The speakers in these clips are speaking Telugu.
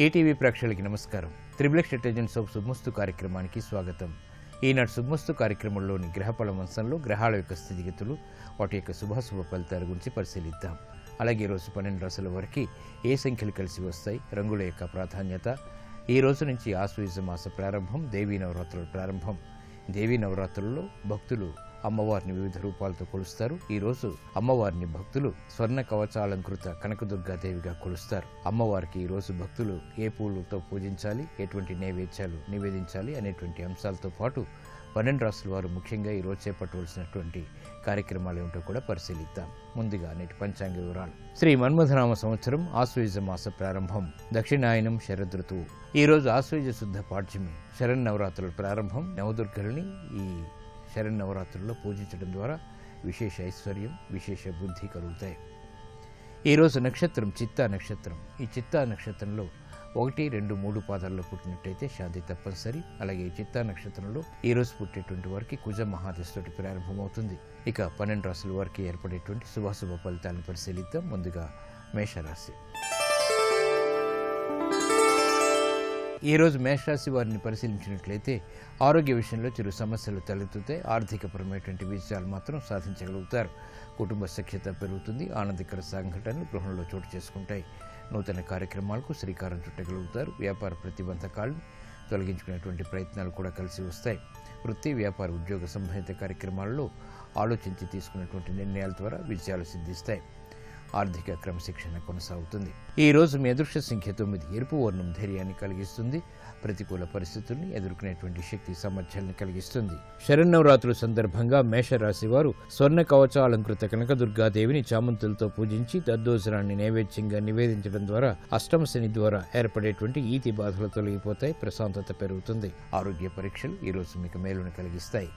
ఈటీవీ ప్రేక్షకులకి నమస్కారం. త్రిబుల్ ఎక్స్ ఆఫ్ శుభమస్తు కార్యక్రమానికి స్వాగతం. ఈనాటి శుభమస్తు కార్యక్రమంలోని గ్రహఫల వంశంలో గ్రహాల యొక్క స్థితిగతులు, వాటి యొక్క శుభాశుభ ఫలితాల గురించి పరిశీలిద్దాం. అలాగే ఈరోజు 12 రాశుల వరకు ఏ సంఖ్యలు కలిసి వస్తాయి, రంగుల యొక్క ప్రాధాన్యత, ఈ రోజు నుంచి ఆశ్వయుజ మాస ప్రారంభం, దేవీ నవరాత్రుల ప్రారంభం. దేవీ నవరాత్రుల్లో భక్తులు అమ్మవారిని వివిధ రూపాలతో కొలుస్తారు. ఈ రోజు అమ్మవారిని భక్తులు స్వర్ణ కవచాలంకృత కనకదుర్గాదేవిగా కొలుస్తారు. అమ్మవారికి ఈ రోజు భక్తులు ఏ పూలతో పూజించాలి, ఎటువంటి నైవేద్యాలు నివేదించాలి అనేటువంటి అంశాలతో పాటు 12 రాశుల వారు ముఖ్యంగా ఈ రోజు చేపట్టవలసినటువంటి కార్యక్రమాలు ఏమిటో కూడా పరిశీలిద్దాం. ముందుగా నేటి పంచాంగ వివరాలు. శ్రీ మన్మథనామ సంవత్సరం ఆశ్వయుజ మాస ప్రారంభం, దక్షిణాయనం శరదృతువు. ఈ రోజు ఆశ్వయుజ శుద్ధ పాడ్యమి, శరన్నవరాత్రుల ప్రారంభం. నవదుర్గల్ని ఈ శరన్నవరాత్రుల్లో పూజించడం ద్వారా విశేష ఐశ్వర్యం, విశేష బుద్ధి కలుగుతాయి. ఈరోజు నక్షత్రం చిత్తా నక్షత్రం. ఈ చిత్తా నక్షత్రంలో 1, 2, 3 పాదాల్లో పుట్టినట్టయితే శాంతి తప్పనిసరి. అలాగే చిత్తా నక్షత్రంలో ఈరోజు పుట్టేటువంటి వారికి కుజ మహాదశతోటి ప్రారంభమవుతుంది. ఇక 12 రాశుల వారికి ఏర్పడేటువంటి శుభాశుభ ఫలితాలను పరిశీలిద్దాం. ముందుగా మేషరాశి. ఈరోజు మేషరాశి వారిని పరిశీలించినట్లయితే ఆరోగ్య విషయంలో చిరు సమస్యలు తలెత్తుతాయి. ఆర్థికపరమైనటువంటి విజయాలు మాత్రం సాధించగలుగుతారు. కుటుంబ సఖ్యత పెరుగుతుంది. ఆనందకర సంఘటనలు గృహంలో చోటు చేసుకుంటాయి. నూతన కార్యక్రమాలకు శ్రీకారం చుట్టగలుగుతారు. వ్యాపార ప్రతిబంధకాలను తొలగించుకునేటువంటి ప్రయత్నాలు కూడా కలిసి వస్తాయి. వృత్తి, వ్యాపార, ఉద్యోగ సంబంధిత కార్యక్రమాల్లో ఆలోచించి తీసుకున్నటువంటి నిర్ణయాల ద్వారా విజయాలు సిద్ధిస్తాయి. ఆర్థిక క్రమశిక్షణ కొనసాగుతుంది. ఈ రోజు మీ అదృష్ట సంఖ్య 9. ఎరుపు వర్ణం ధైర్యాన్ని కలిగిస్తుంది. ప్రతికూల పరిస్థితుల్ని ఎదుర్కొనేటువంటి శక్తి సామర్థ్యాలను కలిగిస్తుంది. శరన్నవరాత్రుల సందర్భంగా మేషరాశి వారు స్వర్ణ కవచాలంకృత కనకదుర్గాదేవిని చామంతులతో పూజించి దద్దోజనాన్ని నైవేద్యంగా నివేదించడం ద్వారా అష్టమ శని ద్వారా ఏర్పడేటువంటి ఈతి బాధలు తొలగిపోతాయి. ప్రశాంతత పెరుగుతుంది. ఆరోగ్య పరీక్షలు ఈ రోజు మీకు మేలును కలిగిస్తాయి.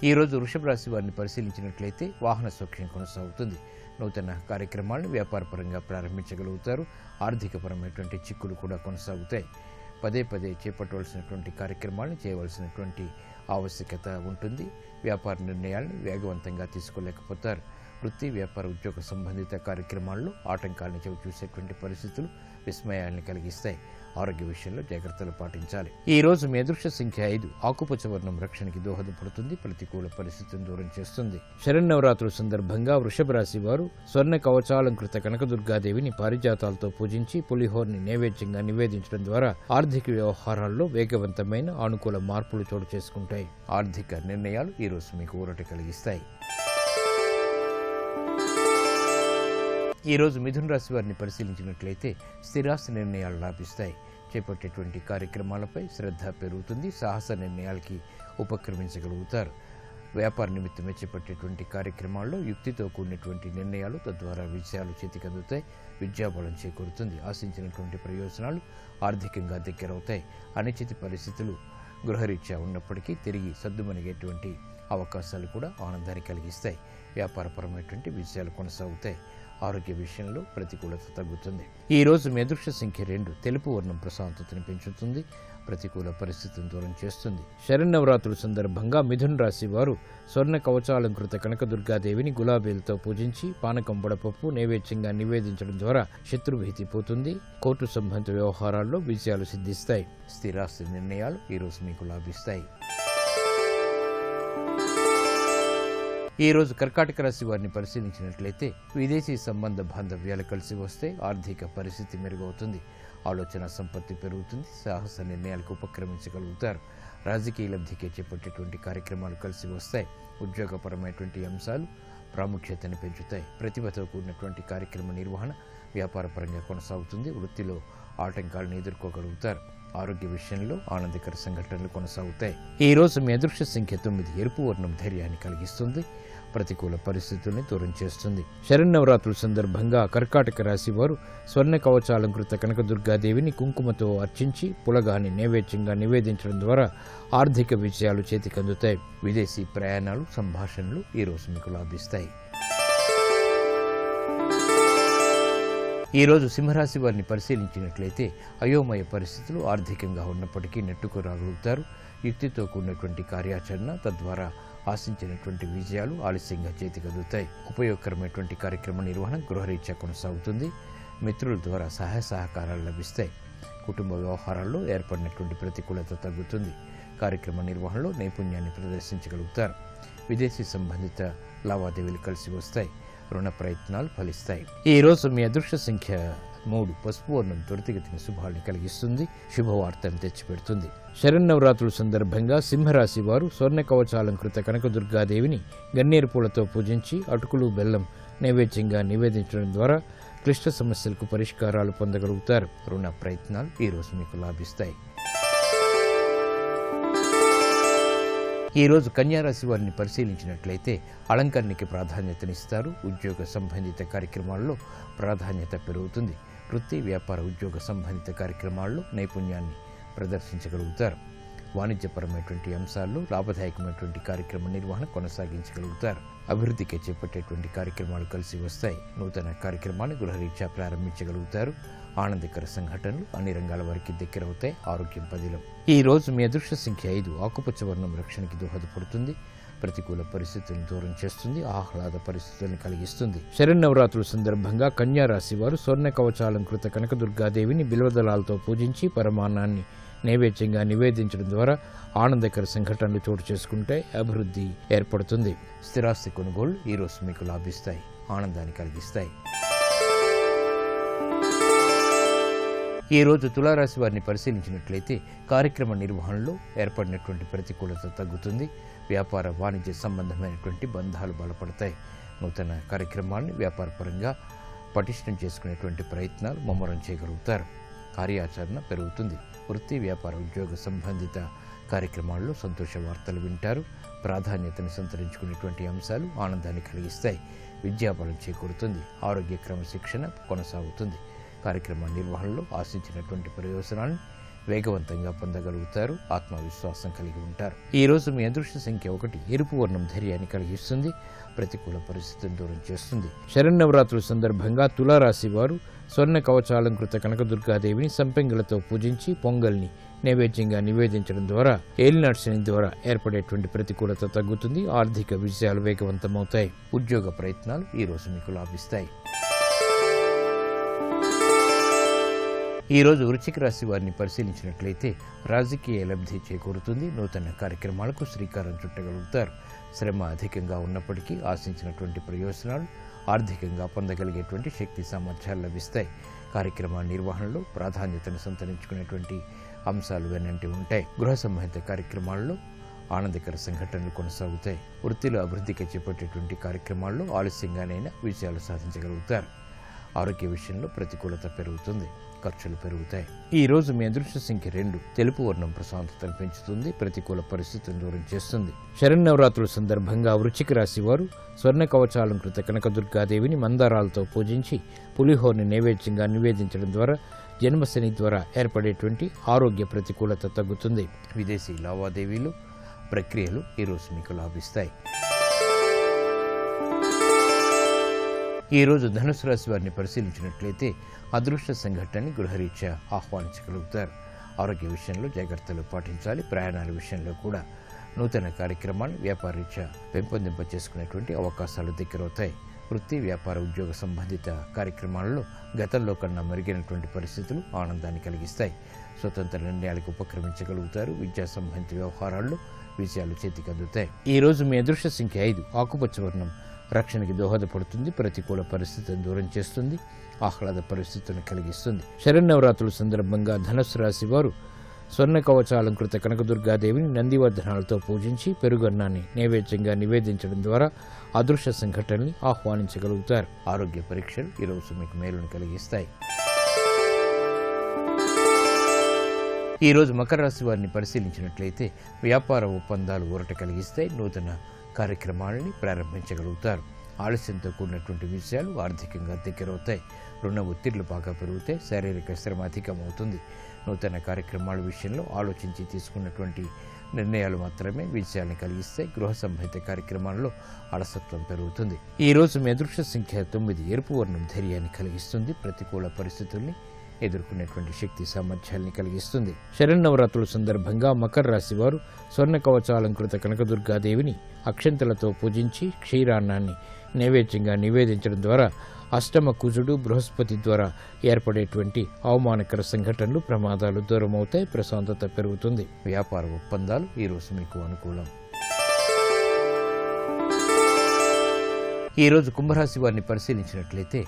ఈ రోజు వృషభ రాశి వారిని పరిశీలించినట్లయితే వాహన సౌఖ్యం కొనసాగుతుంది. నూతన కార్యక్రమాలను వ్యాపారపరంగా ప్రారంభించగలుగుతారు. ఆర్థికపరమైనటువంటి చిక్కులు కూడా కొనసాగుతాయి. పదే చేపట్టవలసినటువంటి కార్యక్రమాలను చేయవలసినటువంటి ఆవశ్యకత ఉంటుంది. వ్యాపార నిర్ణయాలను వేగవంతంగా తీసుకోలేకపోతారు. వృత్తి, వ్యాపార, ఉద్యోగ సంబంధిత కార్యక్రమాల్లో ఆటంకాలను చవిచూసేటువంటి పరిస్థితులు విస్మయాలను కలిగిస్తాయి. ఆరోగ్య విషయంలో జాగ్రత్తలు పాటించాలి. ఈ రోజు మీ అదృష్ట సంఖ్య 5. ఆకుపచ్చ వర్ణం రక్షణకి దోహదపడుతుంది. ప్రతికూల పరిస్థితులను దూరం చేస్తుంది. శరన్నవరాత్రుల సందర్భంగా వృషభ రాశి వారు స్వర్ణ కవచాలంకృత కనకదుర్గాదేవిని పారిజాతాలతో పూజించి పులిహోరని నైవేద్యంగా నివేదించడం ద్వారా ఆర్థిక వ్యవహారాల్లో వేగవంతమైన అనుకూల మార్పులు చోటు చేసుకుంటాయి. ఆర్థిక నిర్ణయాలు ఈ రోజు మీకు ఊరట కలిగిస్తాయి. ఈ రోజు మిథున రాశి వారిని పరిశీలించినట్లయితే స్థిరాస్తి నిర్ణయాలు లాభిస్తాయి. చేపట్టేటువంటి కార్యక్రమాలపై శ్రద్ధ పెరుగుతుంది. సాహస నిర్ణయాలకి ఉపక్రమించగలుగుతారు. వ్యాపార నిమిత్తమే చేపట్టేటువంటి కార్యక్రమాల్లో యుక్తితో కూడినటువంటి నిర్ణయాలు, తద్వారా విజయాలు చేతికందుతాయి. విద్యాబలం చేకూరుతుంది. ఆశించినటువంటి ప్రయోజనాలు ఆర్థికంగా దగ్గరవుతాయి. అనిశ్చిత పరిస్థితులు గృహరీత్యా ఉన్నప్పటికీ తిరిగి సద్దుమణిగేటువంటి అవకాశాలు కూడా ఆనందాన్ని కలిగిస్తాయి. వ్యాపారపరమైనటువంటి విజయాలు కొనసాగుతాయి. ఆరోగ్య విషయంలో ప్రతికూలత తగ్గుతుంది. ఈ రోజు మీ అదృష్ట సంఖ్య 2. తెలుపు వర్ణం ప్రశాంతతను పెంచుతుంది. ప్రతికూల పరిస్థితిని దూరం చేస్తుంది. శరన్నవరాత్రుల సందర్భంగా మిథున రాశి వారు స్వర్ణ కవచాలంకృత కనకదుర్గాదేవిని గులాబీలతో పూజించి పానకం, వడపప్పు నైవేద్యంగా నివేదించడం ద్వారా శత్రుభీతి పోతుంది. కోర్టు సంబంధిత వ్యవహారాల్లో విజయాలు సిద్ధిస్తాయి. స్థిరాస్తి నిర్ణయాలు ఈ రోజు మీకు లాభిస్తాయి. ఈ రోజు కర్కాటక రాశి వారిని పరిశీలించినట్లయితే విదేశీ సంబంధ బాంధవ్యాలు కలిసి వస్తే ఆర్థిక పరిస్థితి మెరుగవుతుంది. ఆలోచన సంపత్తి పెరుగుతుంది. సాహస నిర్ణయాలకు ఉపక్రమించగలుగుతారు. రాజకీయ లబ్ధికి చేపట్టేటువంటి కార్యక్రమాలు కలిసి వస్తాయి. ఉద్యోగపరమైనటువంటి అంశాలు ప్రాముఖ్యతను పెంచుతాయి. ప్రతిభతో కూడినటువంటి కార్యక్రమ నిర్వహణ వ్యాపారపరంగా కొనసాగుతుంది. వృత్తిలో ఆటంకాలను ఎదుర్కోగలుగుతారు. ఆరోగ్య విషయంలో ఆనందకర సంఘటనలు కొనసాగుతాయి. ఈ రోజు మీ అదృష్ట సంఖ్య 9. ఎరుపు వర్ణం ధైర్యాన్ని కలిగిస్తుంది. ప్రతికూల పరిస్థితుల్ని దూరం చేస్తుంది. శరన్నవరాత్రుల సందర్భంగా కర్కాటక రాశి వారు స్వర్ణ కవచాలంకృత కనకదుర్గాదేవిని కుంకుమతో అర్చించి పులగాన్ని నైవేద్యంగా నివేదించడం ద్వారా ఆర్థిక విజయాలు చేతికందుతాయి. విదేశీ ప్రయాణాలు, సంభాషణలు ఈ రోజు మీకు లాభిస్తాయి. ఈ రోజు సింహరాశి వారిని పరిశీలించినట్లయితే అయోమయ పరిస్థితులు ఆర్థికంగా ఉన్నప్పటికీ నెట్టుకు రాగలుగుతారు. యుక్తితో కూడినటువంటి కార్యాచరణ, తద్వారా ఆశించినటువంటి విజయాలు ఆలస్యంగా చేతికందుతాయి. ఉపయోగకరమైనటువంటి కార్యక్రమ నిర్వహణ గృహరీత్యా కొనసాగుతుంది. మిత్రుల ద్వారా సహాయ సహకారాలు లభిస్తాయి. కుటుంబ వ్యవహారాల్లో ఏర్పడినటువంటి ప్రతికూలత తగ్గుతుంది. కార్యక్రమ నిర్వహణలో నైపుణ్యాన్ని ప్రదర్శించగలుగుతారు. విదేశీ సంబంధిత లావాదేవీలు కలిసి వస్తాయి. రుణ ప్రయత్నాలు ఫలిస్తాయి. ఈ రోజు మీ అదృష్ట సంఖ్య 3. పసుపు వర్ణం త్వరితగతిన శుభాన్ని కలిగిస్తుంది. శుభవార్తను తెచ్చిపెడుతుంది. శరన్నవరాత్రుల సందర్భంగా సింహరాశి వారు స్వర్ణ కవచాలంకృత కనకదుర్గాదేవిని గన్నేరు పూలతో పూజించి అటుకులు బెల్లం నైవేద్యంగా నివేదించడం ద్వారా క్లిష్ట సమస్యలకు పరిష్కారాలు పొందగలుగుతారు. రుణ ప్రయత్నాలు ఈ రోజు మీకు లాభిస్తాయి. ఈ రోజు కన్యారాశి వారిని పరిశీలించినట్లయితే అలంకరణకి ప్రాధాన్యతనిస్తారు. ఉద్యోగ సంబంధిత కార్యక్రమాల్లో ప్రాధాన్యత పెరుగుతుంది. వృత్తి, వ్యాపార, ఉద్యోగ సంబంధిత కార్యక్రమాల్లో నైపుణ్యాన్ని ప్రదర్శించగలుగుతారు. వాణిజ్యపరమైనటువంటి అంశాల్లో లాభదాయకమైనటువంటి కార్యక్రమ నిర్వహణ కొనసాగించగలుగుతారు. అభివృద్ధికి చేపట్టేటువంటి కార్యక్రమాలు కలిసి వస్తాయి. నూతన కార్యక్రమాన్ని గృహరీత్యా ప్రారంభించగలుగుతారు. ఆనందకర సంఘటనలు అన్ని రంగాల వారికి దగ్గరవుతాయి. ఆరోగ్యం పదిలం. ఈ రోజు మీ అదృష్ట సంఖ్య 5. ఆకుపచ్చ వర్ణం రక్షణకి దోహదపడుతుంది. ప్రతికూల పరిస్థితులను దూరం చేస్తుంది. ఆహ్లాద పరిస్థితులను కలిగిస్తుంది. శరన్నవరాత్రుల సందర్భంగా కన్యారాశి వారు స్వర్ణ కవచాలంకృత కనకదుర్గాదేవిని బిల్వదళాలతో పూజించి పరమాన్నాన్ని నైవేద్యంగా నివేదించడం ద్వారా ఆనందకర సంఘటనలు చోటు చేసుకుంటే అభివృద్ధి ఏర్పడుతుంది. స్థిరాస్తి కొనుగోలు ఈ రోజు మీకు లాభిస్తాయి. ఆనందాన్ని కలిగిస్తాయి. ఈ రోజు తులారాశి వారిని పరిశీలించినట్లయితే కార్యక్రమ నిర్వహణలో ఏర్పడినటువంటి ప్రతికూలత తగ్గుతుంది. వ్యాపార, వాణిజ్య సంబంధమైనటువంటి బంధాలు బలపడతాయి. నూతన కార్యక్రమాన్ని వ్యాపారపరంగా పటిష్టం చేసుకునేటువంటి ప్రయత్నాలు ముమ్మరం చేయగలుగుతారు. కార్యాచరణ పెరుగుతుంది. వృత్తి, వ్యాపార, ఉద్యోగ సంబంధిత కార్యక్రమాల్లో సంతోష వార్తలు వింటారు. ప్రాధాన్యతను సంతరించుకునేటువంటి అంశాలు ఆనందాన్ని కలిగిస్తాయి. విద్యాబలం చేకూరుతుంది. ఆరోగ్య క్రమశిక్షణ కొనసాగుతుంది. కార్యక్రమ నిర్వహణలో ఆశించినటువంటి ప్రయోజనాలను వేగవంతంగా పొందగలుగుతారు. ఆత్మవిశ్వాసం కలిగి ఉంటారు. ఈ రోజు మీ అదృష్ట సంఖ్య 1. ఎరుపు వర్ణం ధైర్యాన్ని కలిగిస్తుంది. ప్రతికూల పరిస్థితులను దూరం చేస్తుంది. శరన్నవరాత్రుల సందర్భంగా తులారాశి వారు స్వర్ణ కవచాలంకృత కనకదుర్గాదేవిని సంపెంగలతో పూజించి పొంగల్ని నైవేద్యంగా నివేదించడం ద్వారా ఏలినాటి శని ద్వారా ఏర్పడేటువంటి ప్రతికూలత తగ్గుతుంది. ఆర్థిక విజయాలు వేగవంతమవుతాయి. ఉద్యోగ ప్రయత్నాలు ఈ రోజు మీకు లాభిస్తాయి. ఈ రోజు వృశ్చిక రాశి వారిని పరిశీలించినట్లయితే రాజకీయ లబ్ధి చేకూరుతుంది. నూతన కార్యక్రమాలకు శ్రీకారం చుట్టగలుగుతారు. శ్రమ అధికంగా ఉన్నప్పటికీ ఆశించినటువంటి ప్రయోజనాలు ఆర్థికంగా పొందగలిగేటువంటి శక్తి సామర్థ్యాలు లభిస్తాయి. కార్యక్రమ నిర్వహణలో ప్రాధాన్యతను సంతరించుకునేటువంటి అంశాలు వెన్నంటి ఉంటాయి. గృహ సంబంధిత కార్యక్రమాల్లో ఆనందకర సంఘటనలు కొనసాగుతాయి. వృత్తిలో అభివృద్ధికి చేపట్టేటువంటి కార్యక్రమాల్లో ఆలస్యంగానైనా విజయాలు సాధించగలుగుతారు. ఆరోగ్య విషయంలో ప్రతికూలత పెరుగుతుంది. ఖర్చులు పెరుగుతాయి. ఈ రోజు మీ అదృష్ట సంఖ్య 2. తెలుపు వర్ణం ప్రశాంతతను పెంచుతుంది. ప్రతికూల పరిస్థితులను దూరం చేస్తుంది. శరన్నవరాత్రుల సందర్భంగా వృశ్చిక రాశి వారు స్వర్ణ కవచాలంకృత కనకదుర్గాదేవిని మందారాలతో పూజించి పులిహోరని నైవేద్యంగా నివేదించడం ద్వారా జన్మశని ద్వారా ఏర్పడేటువంటి ఆరోగ్య ప్రతికూలత తగ్గుతుంది. విదేశీ లావాదేవీలు ప్రక్రియలు ఈ రోజు మీకు లాభిస్తాయి. ఈ రోజు ధనుసు రాశి వారిని పరిశీలించినట్లయితే అదృష్ట సంఘటనని గృహరీత్యా ఆహ్వానించగలుగుతారు. ఆరోగ్య విషయంలో జాగ్రత్తలు పాటించాలి. ప్రయాణాల విషయంలో కూడా నూతన కార్యక్రమాన్ని వ్యాపారరీత్యా పెంపొందింప చేసుకునేటువంటి అవకాశాలు దగ్గరవుతాయి. వృత్తి, వ్యాపార, ఉద్యోగ సంబంధిత కార్యక్రమాలలో గతంలో కన్నా మెరుగైనటువంటి పరిస్థితులు ఆనందాన్ని కలిగిస్తాయి. స్వతంత్ర నిర్ణయాలకు ఉపక్రమించగలుగుతారు. విద్యా సంబంధిత వ్యవహారాల్లో విజయాలు చేతికి అందుతాయి. ఈ రోజు మీ అదృష్ట సంఖ్య 5. ఆకుపచ్చ వర్ణం రక్షణకి దోహదపడుతుంది. ప్రతికూల పరిస్థితులను దూరం చేస్తుంది. ఆహ్లాద పరిస్థితులను కలిగిస్తుంది. శరన్నవరాత్రుల సందర్భంగా ధనుస్సు రాశి వారు స్వర్ణ కవచాలంకృత కనకదుర్గాదేవిని నందివర్ధనాలతో పూజించి పెరుగన్నాన్ని నైవేద్యంగా నివేదించడం ద్వారా అదృశ్య సంఘటనల్ని ఆహ్వానించగలుగుతారు. ఆరోగ్య పరీక్షలు ఈరోజు మీకు మేలును కలిగిస్తాయి. ఈ రోజు మకర రాశి వారిని పరిశీలించినట్లయితే వ్యాపార ఒప్పందాలు ఊరట కలిగిస్తాయి. నూతన కార్యక్రమాలని ప్రారంభించగలుగుతారు. ఆలస్యంతో కూడినటువంటి విషయాలు ఆర్థికంగా దగ్గరవుతాయి. రుణ ఒత్తిళ్లు బాగా పెరుగుతాయి. శారీరక శ్రమ అధికమవుతుంది. నూతన కార్యక్రమాల విషయంలో ఆలోచించి తీసుకున్నటువంటి నిర్ణయాలు మాత్రమే విజయాన్ని కలిగిస్తాయి. గృహ సంబంధిత కార్యక్రమాల్లో అలసత్వం పెరుగుతుంది. ఈ రోజు మీ అదృష్ట సంఖ్య 9. ఎరుపు వర్ణం ధైర్యాన్ని కలిగిస్తుంది. ప్రతికూల పరిస్థితుల్ని ఎదుర్కొనేటువంటి శక్తి సామర్థ్యాల్ని కలిగిస్తుంది. శరన్నవరాత్రుల సందర్భంగా మకర రాశి వారు స్వర్ణ కవచాలంకృత కనకదుర్గాదేవిని అక్షంతలతో పూజించి క్షీరాన్నాన్ని నైవేద్యంగా నివేదించడం ద్వారా అష్టమ కుజుడు బృహస్పతి ద్వారా ఏర్పడేటువంటి అవమానకర సంఘటనలు ప్రమాదాలు దూరమవుతాయి. ప్రశాంతత పెరుగుతుంది. వ్యాపార ఒప్పందాలు ఈరోజు మీకు అనుకూలం. ఈరోజు కుంభరాశి వారిని పరిశీలించినట్లయితే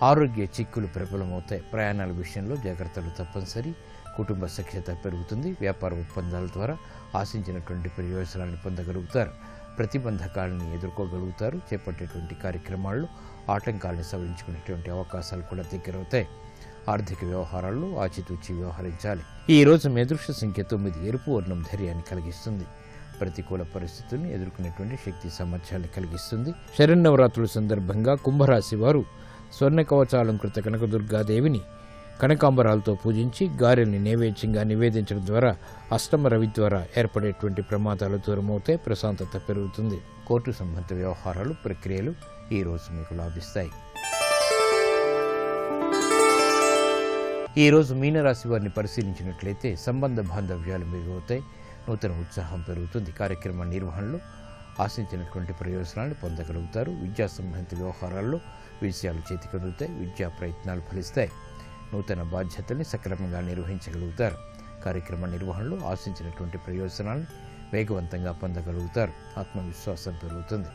ఆరోగ్య చిక్కులు ప్రబలమవుతాయి. ప్రయాణాల విషయంలో జాగ్రత్తలు తప్పనిసరి. కుటుంబ సఖ్యత పెరుగుతుంది. వ్యాపార ఒప్పందాల ద్వారా ఆశించినటువంటి ప్రయోజనాలను పొందగలుగుతారు. ప్రతిబంధకాలను ఎదుర్కోగలుగుతారు. చేపట్టేటువంటి కార్యక్రమాల్లో ఆటంకాలను సవరించుకునేటువంటి అవకాశాలు కూడా దగ్గరవుతాయి. ఆర్థిక వ్యవహారాల్లో ఆచితూచి వ్యవహరించాలి. ఈ రోజు మీ అదృష్ట సంఖ్య 9. ఎరుపు వర్ణం ధైర్యాన్ని కలిగిస్తుంది. ప్రతికూల పరిస్థితుల్ని ఎదుర్కొనేటువంటి శక్తి సామర్థ్యాన్ని కలిగిస్తుంది. శరన్నవరాత్రుల సందర్భంగా కుంభరాశి వారు స్వర్ణ కవచాలంకృత కనకదుర్గాదేవిని కనకాంబరాలతో పూజించి గారెల్ని నైవేద్యంగా నివేదించడం ద్వారా అష్టమ రవి ద్వారా ఏర్పడేటువంటి ప్రమాదాలు దూరమవుతాయి. ప్రశాంతత పెరుగుతుంది. కోర్టు సంబంధిత వ్యవహారాలు ప్రక్రియలు ఈ రోజు మీకు లాభిస్తాయి. ఈ రోజు మీనరాశి వారిని పరిశీలించినట్లయితే సంబంధ బాంధవ్యాలు మెరుగవుతాయి. నూతన ఉత్సాహం పెరుగుతుంది. కార్యక్రమ నిర్వహణలో ఆశించినటువంటి ప్రయోజనాలను పొందగలుగుతారు. విద్యా సంబంధిత వ్యవహారాల్లో విషయాలు చేతికందుతాయి. విద్యా ప్రయత్నాలు ఫలిస్తాయి. నూతన బాధ్యతల్ని సక్రమంగా నిర్వహించగలుగుతారు. కార్యక్రమ నిర్వహణలో ఆశించినటువంటి ప్రయోజనాలను వేగవంతంగా పొందగలుగుతారు. ఆత్మవిశ్వాసం పెరుగుతుంది.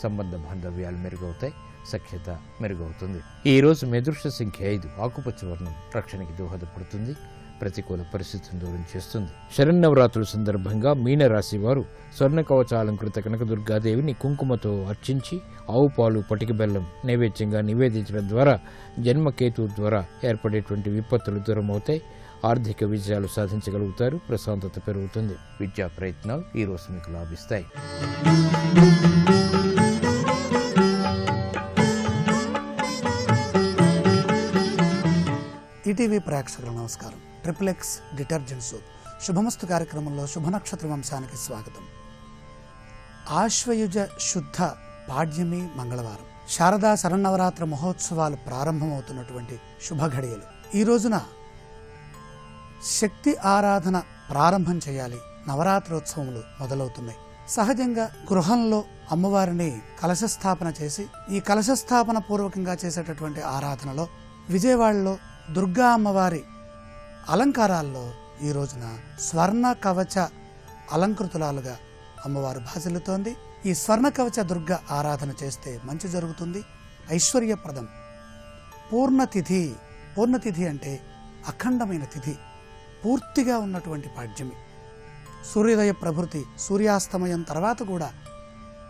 సంబంధ బాంధవ్యాలు మెరుగవుతాయి. సఖ్యత మెరుగవుతుంది. ఈ రోజు మీ అదృష్ట సంఖ్య 5. ఆకుపచ్చ వర్ణం రక్షణకి దోహదపడుతుంది. ప్రతికూల పరిస్థితులను దూరం చేస్తుంది. శరన్నవరాత్రుల సందర్భంగా మీనరాశి వారు స్వర్ణ కవచాలంకృత కనకదుర్గాదేవిని కుంకుమతో అర్చించి ఆవు పాలు పటిక బెల్లం నైవేద్యంగా నివేదించడం ద్వారా జన్మకేతు ద్వారా ఏర్పడేటువంటి విపత్తులు దూరమవుతాయి. ఆర్థిక విజయాలు సాధించగలుగుతారు. ప్రశాంతత పెరుగుతుంది. విద్యా ప్రయత్నాలు ఈ రోజు మీకు లాభిస్తాయి. ఈటీవీ ప్రేక్షకులకు నమస్కారం. ట్రిపుల్ ఎక్స్ డిటర్జెంట్ సోప్ శుభమస్తు కార్యక్రమంలో శుభ నక్షత్ర వంశానికి స్వాగతం. ఆశ్వయుజ శుద్ధ పాడ్యమి మంగళవారం శారదా శరన్నవరాత్రి మహోత్సవాలు ప్రారంభమవుతున్నటువంటి శుభ ఘడియలు. ఈ రోజున శక్తి ఆరాధన ప్రారంభం చేయాలి. నవరాత్రోత్సవములు మొదలవుతున్నాయి. సహజంగా గృహంలో అమ్మవారిని కలశస్థాపన చేసి ఈ కలశస్థాపన పూర్వకంగా చేసేటటువంటి ఆరాధనలో విజయవాడలో దుర్గా అమ్మవారి అలంకారాల్లో ఈ రోజున స్వర్ణ కవచ అలంకృతురాలుగా అమ్మవారు భాసిల్లుతోంది. ఈ స్వర్ణ కవచ దుర్గ ఆరాధన చేస్తే మంచి జరుగుతుంది. ఐశ్వర్యప్రదం. పూర్ణతిథి అంటే అఖండమైన తిథి, పూర్తిగా ఉన్నటువంటి పాడ్యమి. సూర్యోదయ ప్రభృతి సూర్యాస్తమయం తర్వాత కూడా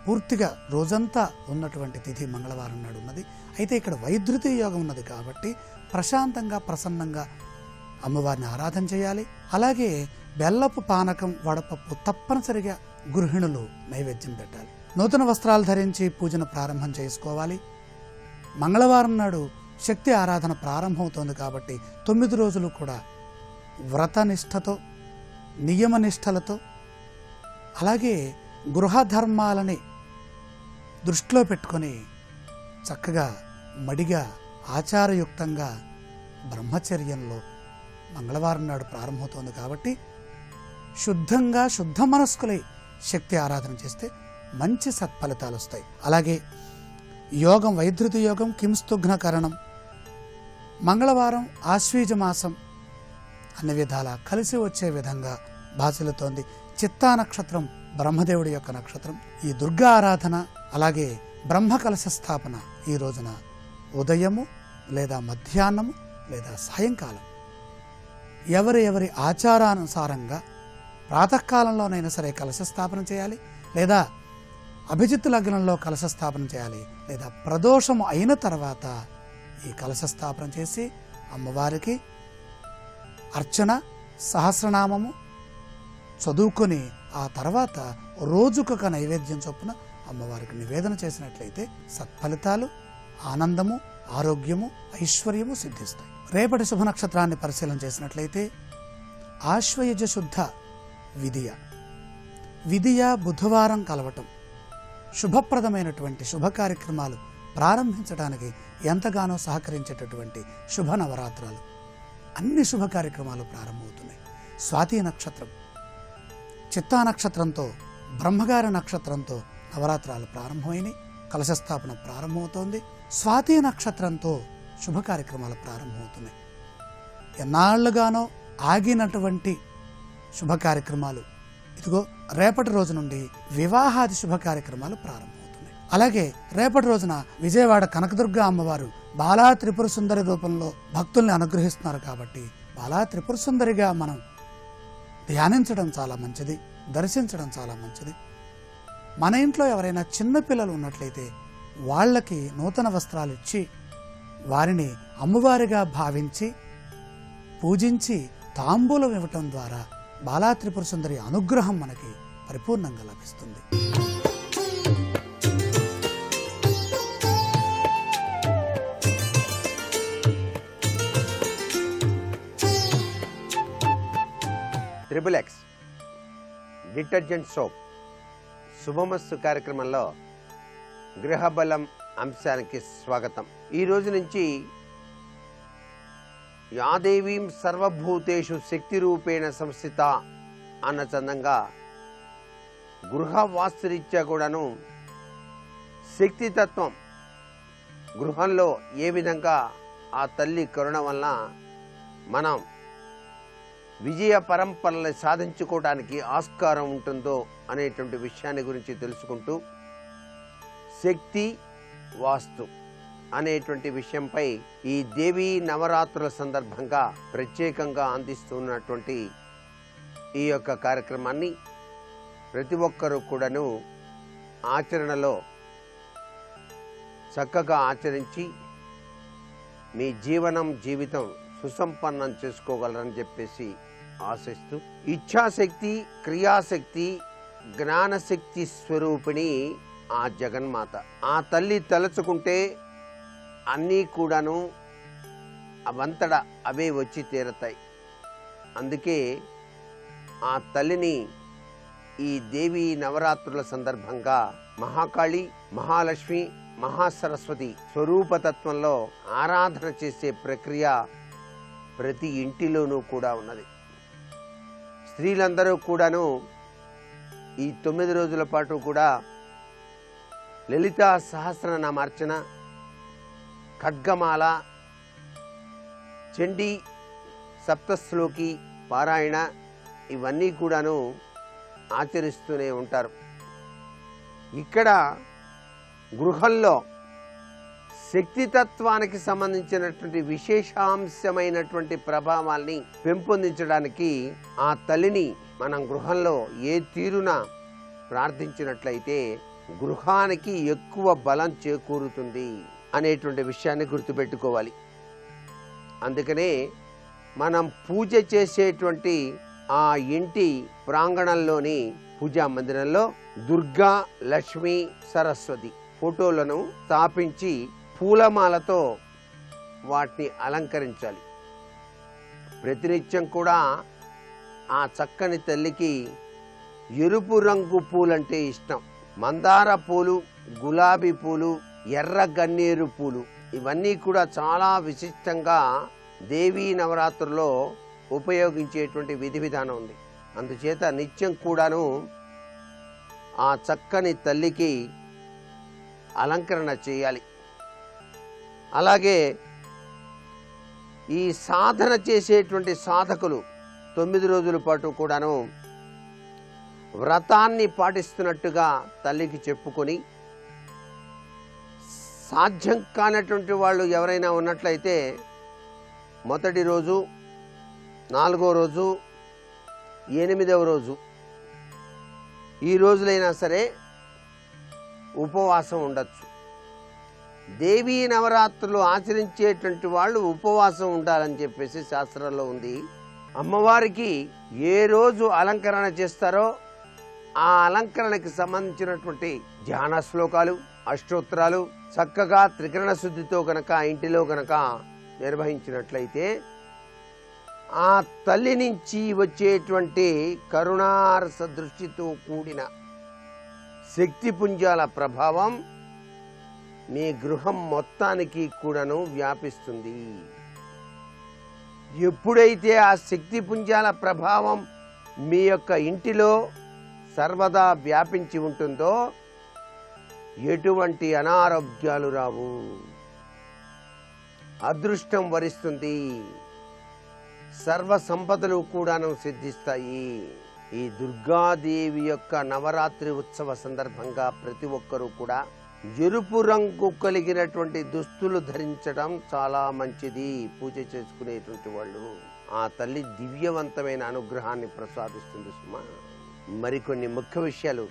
పూర్తిగా రోజంతా ఉన్నటువంటి తిథి మంగళవారం నాడు ఉన్నది. అయితే ఇక్కడ వైద్యుతి యోగం ఉన్నది కాబట్టి ప్రశాంతంగా ప్రసన్నంగా అమ్మవారిని ఆరాధన చేయాలి. అలాగే బెల్లపు పానకం వడపప్పు తప్పనిసరిగా గృహిణులు నైవేద్యం పెట్టాలి. నూతన వస్త్రాలు ధరించి పూజను ప్రారంభం చేసుకోవాలి. మంగళవారం నాడు శక్తి ఆరాధన ప్రారంభమవుతోంది కాబట్టి 9 రోజులు కూడా వ్రతనిష్టతో నియమనిష్టలతో అలాగే గృహధర్మాలని దృష్టిలో పెట్టుకొని చక్కగా మడిగా ఆచారయుక్తంగా బ్రహ్మచర్యంలో మంగళవారం నాడు ప్రారంభమవుతోంది కాబట్టి శుద్ధంగా శుద్ధ మనస్కులై శక్తి ఆరాధన చేస్తే మంచి సత్ఫలితాలు వస్తాయి. అలాగే యోగం వైద్యుతి యోగం కింస్తుఘ్నకరణం మంగళవారం ఆశ్వీజ మాసం అన్ని విధాలా కలిసి వచ్చే విధంగా భాసిల్లుతోంది. చిత్తా నక్షత్రం బ్రహ్మదేవుడి యొక్క నక్షత్రం. ఈ దుర్గా ఆరాధన అలాగే బ్రహ్మ కలశ స్థాపన ఈ రోజున ఉదయము లేదా మధ్యాహ్నము లేదా సాయంకాలం ఎవరి ఆచారానుసారంగా ప్రాతకాలంలోనైనా సరే కలశ స్థాపన చేయాలి, లేదా అభిజిత్ లగ్నంలో కలశ స్థాపన చేయాలి, లేదా ప్రదోషము అయిన తర్వాత ఈ కలశ స్థాపన చేసి అమ్మవారికి అర్చన సహస్రనామము చదువుకొని ఆ తర్వాత రోజుకొక నైవేద్యం చొప్పున అమ్మవారికి నివేదన చేసినట్లయితే సత్ఫలితాలు, ఆనందము, ఆరోగ్యము, ఐశ్వర్యము సిద్ధిస్తాయి. రేపటి శుభ నక్షత్రాన్ని పరిశీలన చేసినట్లయితే ఆశ్వయుజ శుద్ధ విదియ బుధవారం కలవటం శుభప్రదమైనటువంటి శుభ కార్యక్రమాలు ప్రారంభించడానికి ఎంతగానో సహకరించేటటువంటి శుభ నవరాత్రాలు. అన్ని శుభ కార్యక్రమాలు ప్రారంభమవుతున్నాయి. స్వాతి నక్షత్రం, చిత్తా నక్షత్రంతో, బ్రహ్మగారి నక్షత్రంతో నవరాత్రాలు ప్రారంభమైనవి. కలశస్థాపన ప్రారంభమవుతోంది. స్వాతి నక్షత్రంతో శుభ కార్యక్రమాలు ప్రారంభమవుతున్నాయి. ఎన్నాళ్లుగానో ఆగినటువంటి శుభ కార్యక్రమాలు ఇదిగో రేపటి రోజు నుండి వివాహాది శుభ కార్యక్రమాలు ప్రారంభమవుతున్నాయి. అలాగే రేపటి రోజున విజయవాడ కనకదుర్గ అమ్మవారు బాలా త్రిపుర సుందరి రూపంలో భక్తుల్ని అనుగ్రహిస్తున్నారు కాబట్టి బాలా త్రిపుర సుందరిగా మనం ధ్యానించడం చాలా మంచిది, దర్శించడం చాలా మంచిది. మన ఇంట్లో ఎవరైనా చిన్నపిల్లలు ఉన్నట్లయితే వాళ్ళకి నూతన వస్త్రాలు ఇచ్చి వారిని అమ్మవారిగా భావించి పూజించి తాంబూలం ఇవ్వటం ద్వారా బాలా త్రిపుర సుందరి అనుగ్రహం మనకి పరిపూర్ణంగా లభిస్తుంది. XXX డిటర్జెంట్ సోప్ శుభమస్తు కార్యక్రమంలో గృహబలం అంశానికి స్వాగతం. ఈ రోజు నుంచి యాదేవీం సర్వభూతేషు శక్తి రూపేణ సంస్థిత అన్న చందంగా గృహ వాస్తురీత్యా కూడాను శక్తితత్వం గృహంలో ఏ విధంగా ఆ తల్లి కరుణ వలన మనం విజయ పరంపరలు సాధించుకోవడానికి ఆస్కారం ఉంటుందో అనేటువంటి విషయాన్ని గురించి తెలుసుకుంటూ శక్తి వాస్తు అనేటువంటి విషయంపై ఈ దేవీ నవరాత్రుల సందర్భంగా ప్రత్యేకంగా అందిస్తున్నటువంటి ఈ యొక్క కార్యక్రమాన్ని ప్రతి ఒక్కరూ కూడాను ఆచరణలో చక్కగా ఆచరించి మీ జీవితం సుసంపన్నం చేసుకోగలరని చెప్పేసి ఆశిస్తూ, ఇచ్ఛాశక్తి, క్రియాశక్తి, జ్ఞానశక్తి స్వరూపిణి ఆ జగన్మాత. ఆ తల్లి తలుచుకుంటే అన్నీ కూడాను అవంతడ అవే వచ్చి తీరతాయి. అందుకే ఆ తల్లిని ఈ దేవీ నవరాత్రుల సందర్భంగా మహాకాళి, మహాలక్ష్మి, మహాసరస్వతి స్వరూపతత్వంలో ఆరాధన చేసే ప్రక్రియ ప్రతి ఇంటిలోనూ కూడా ఉన్నది. స్త్రీలందరూ కూడాను ఈ 9 రోజుల పాటు కూడా లలితా సహస్రనామార్చన, ఖడ్గమాల, చండీ సప్తశ్లోకి పారాయణ ఇవన్నీ కూడాను ఆచరిస్తూనే ఉంటారు. ఇక్కడ గృహంలో శక్తితత్వానికి సంబంధించినటువంటి విశేషాంశమైనటువంటి ప్రభావాల్ని పెంపొందించడానికి ఆ తల్లిని మనం గృహంలో ఏ తీరున ప్రార్థించినట్లయితే గృహానికి ఎక్కువ బలం చేకూరుతుంది అనేటువంటి విషయాన్ని గుర్తుపెట్టుకోవాలి. అందుకనే మనం పూజ చేసేటువంటి ఆ ఇంటి ప్రాంగణంలోని పూజా మందిరంలో దుర్గా, లక్ష్మి, సరస్వతి ఫోటోలను స్థాపించి పూలమాలతో వాటిని అలంకరించాలి. ప్రతినిత్యం కూడా ఆ చక్కని తల్లికి ఎరుపు రంగు పూలంటే ఇష్టం. మందార పూలు, గులాబీ పూలు, ఎర్ర గన్నేరు పూలు ఇవన్నీ కూడా చాలా విశిష్టంగా దేవీ నవరాత్రుల్లో ఉపయోగించేటువంటి విధి విధానం ఉంది. అందుచేత నిత్యం కూడాను ఆ చక్కని తల్లికి అలంకరణ చేయాలి. అలాగే ఈ సాధన చేసేటువంటి సాధకులు 9 రోజుల పాటు కూడాను వ్రతాన్ని పాటిస్తున్నట్టుగా తల్లికి చెప్పుకొని, సాధ్యం కానటువంటి వాళ్ళు ఎవరైనా ఉన్నట్లయితే మొదటి రోజు, 4వ రోజు, 8వ రోజు ఈ రోజులైనా సరే ఉపవాసం ఉండొచ్చు. దేవీ నవరాత్రులు ఆచరించేటువంటి వాళ్ళు ఉపవాసం ఉండాలని చెప్పేసి శాస్త్రంలో ఉంది. అమ్మవారికి ఏ రోజు అలంకరణ చేస్తారో ఆ అలంకరణకి సంబంధించినటువంటి ధ్యాన శ్లోకాలు, అష్టోత్తరాలు చక్కగా త్రికరణ శుద్ధితో గనక ఇంటిలో గనక నిర్వహించినట్లయితే ఆ తల్లి నుంచి వచ్చేటువంటి కరుణారస దృష్టితో కూడిన శక్తి పుంజాల ప్రభావం మీ గృహం మొత్తానికి కూడాను వ్యాపిస్తుంది. ఎప్పుడైతే ఆ శక్తి పుంజాల ప్రభావం మీ యొక్క ఇంటిలో సర్వదా వ్యాపించి ఉంటుందో ఎటువంటి అనారోగ్యాలు రావు, అదృష్టం వరిస్తుంది, సర్వ సంపదలు కూడాను సిద్ధిస్తాయి. ఈ దుర్గాదేవి యొక్క నవరాత్రి ఉత్సవ సందర్భంగా ప్రతి ఒక్కరూ కూడా ఎరుపు రంగు కలిగినటువంటి దుస్తులు ధరించడం చాలా మంచిది. పూజ చేసుకునేటువంటి వాళ్ళు ఆ తల్లి దివ్యవంతమైన అనుగ్రహాన్ని ప్రసాదిస్తుంది సుమా. మరికొన్ని ముఖ్య విషయాలు,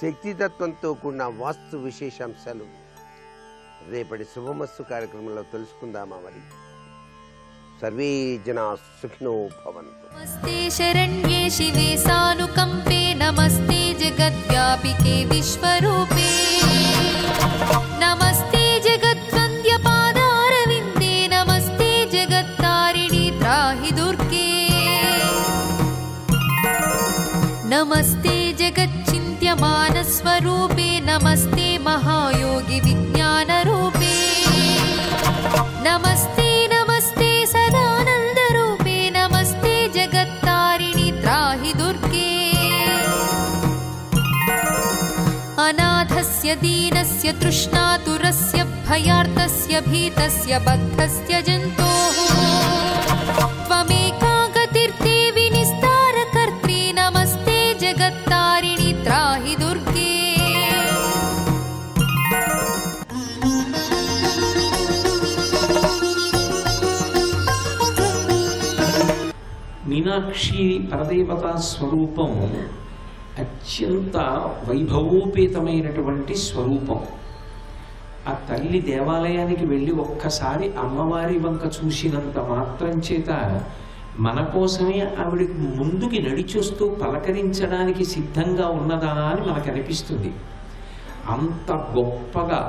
శక్తితత్వంతో కూడిన వాస్తు విశేషాంశాలు రేపటి శుభమస్తు కార్యక్రమంలో తెలుసుకుందామా? మరి సర్వే జనా సుఖినో భవంతు. నమస్తే శరణ్యే శివే సానుకంపే నమస్తే జగద్వ్యాపికే విశ్వరూపే నమస్తే జగద్వంద్య పాదారవిందే నమస్తే జగత్తారిణి త్రాహి దుర్గే నమస్తే జగచ్చింత్యమాన స్వరూపే నమస్తే మహాయోగి విజ్ఞాన రూపే నమస్తే నమస్తే సదానంద రూపే నమస్తే జగత్తారిణి త్రాహి దుర్గే అనాథస్య దీనస్య తృష్ణాతురస్య భయార్తస్య భీతస్య బద్ధస్య జంతోః త్వమేకా గతిర్దేవి నిస్తారకర్త్రీ నమస్తే జగత్తారిణి త్రాహి దుర్గే మీనాక్షి పరదేవతా స్వరూపం అత్యంత వైభవోపేతమైనటువంటి స్వరూపం. ఆ తల్లి దేవాలయానికి వెళ్ళి ఒక్కసారి అమ్మవారి వంక చూసినంత మాత్రం చేత మన కోసమే ఆవిడకి ముందుకి నడిచొస్తూ పలకరించడానికి సిద్ధంగా ఉన్నదా అని మనకు అనిపిస్తుంది. అంత గొప్పగా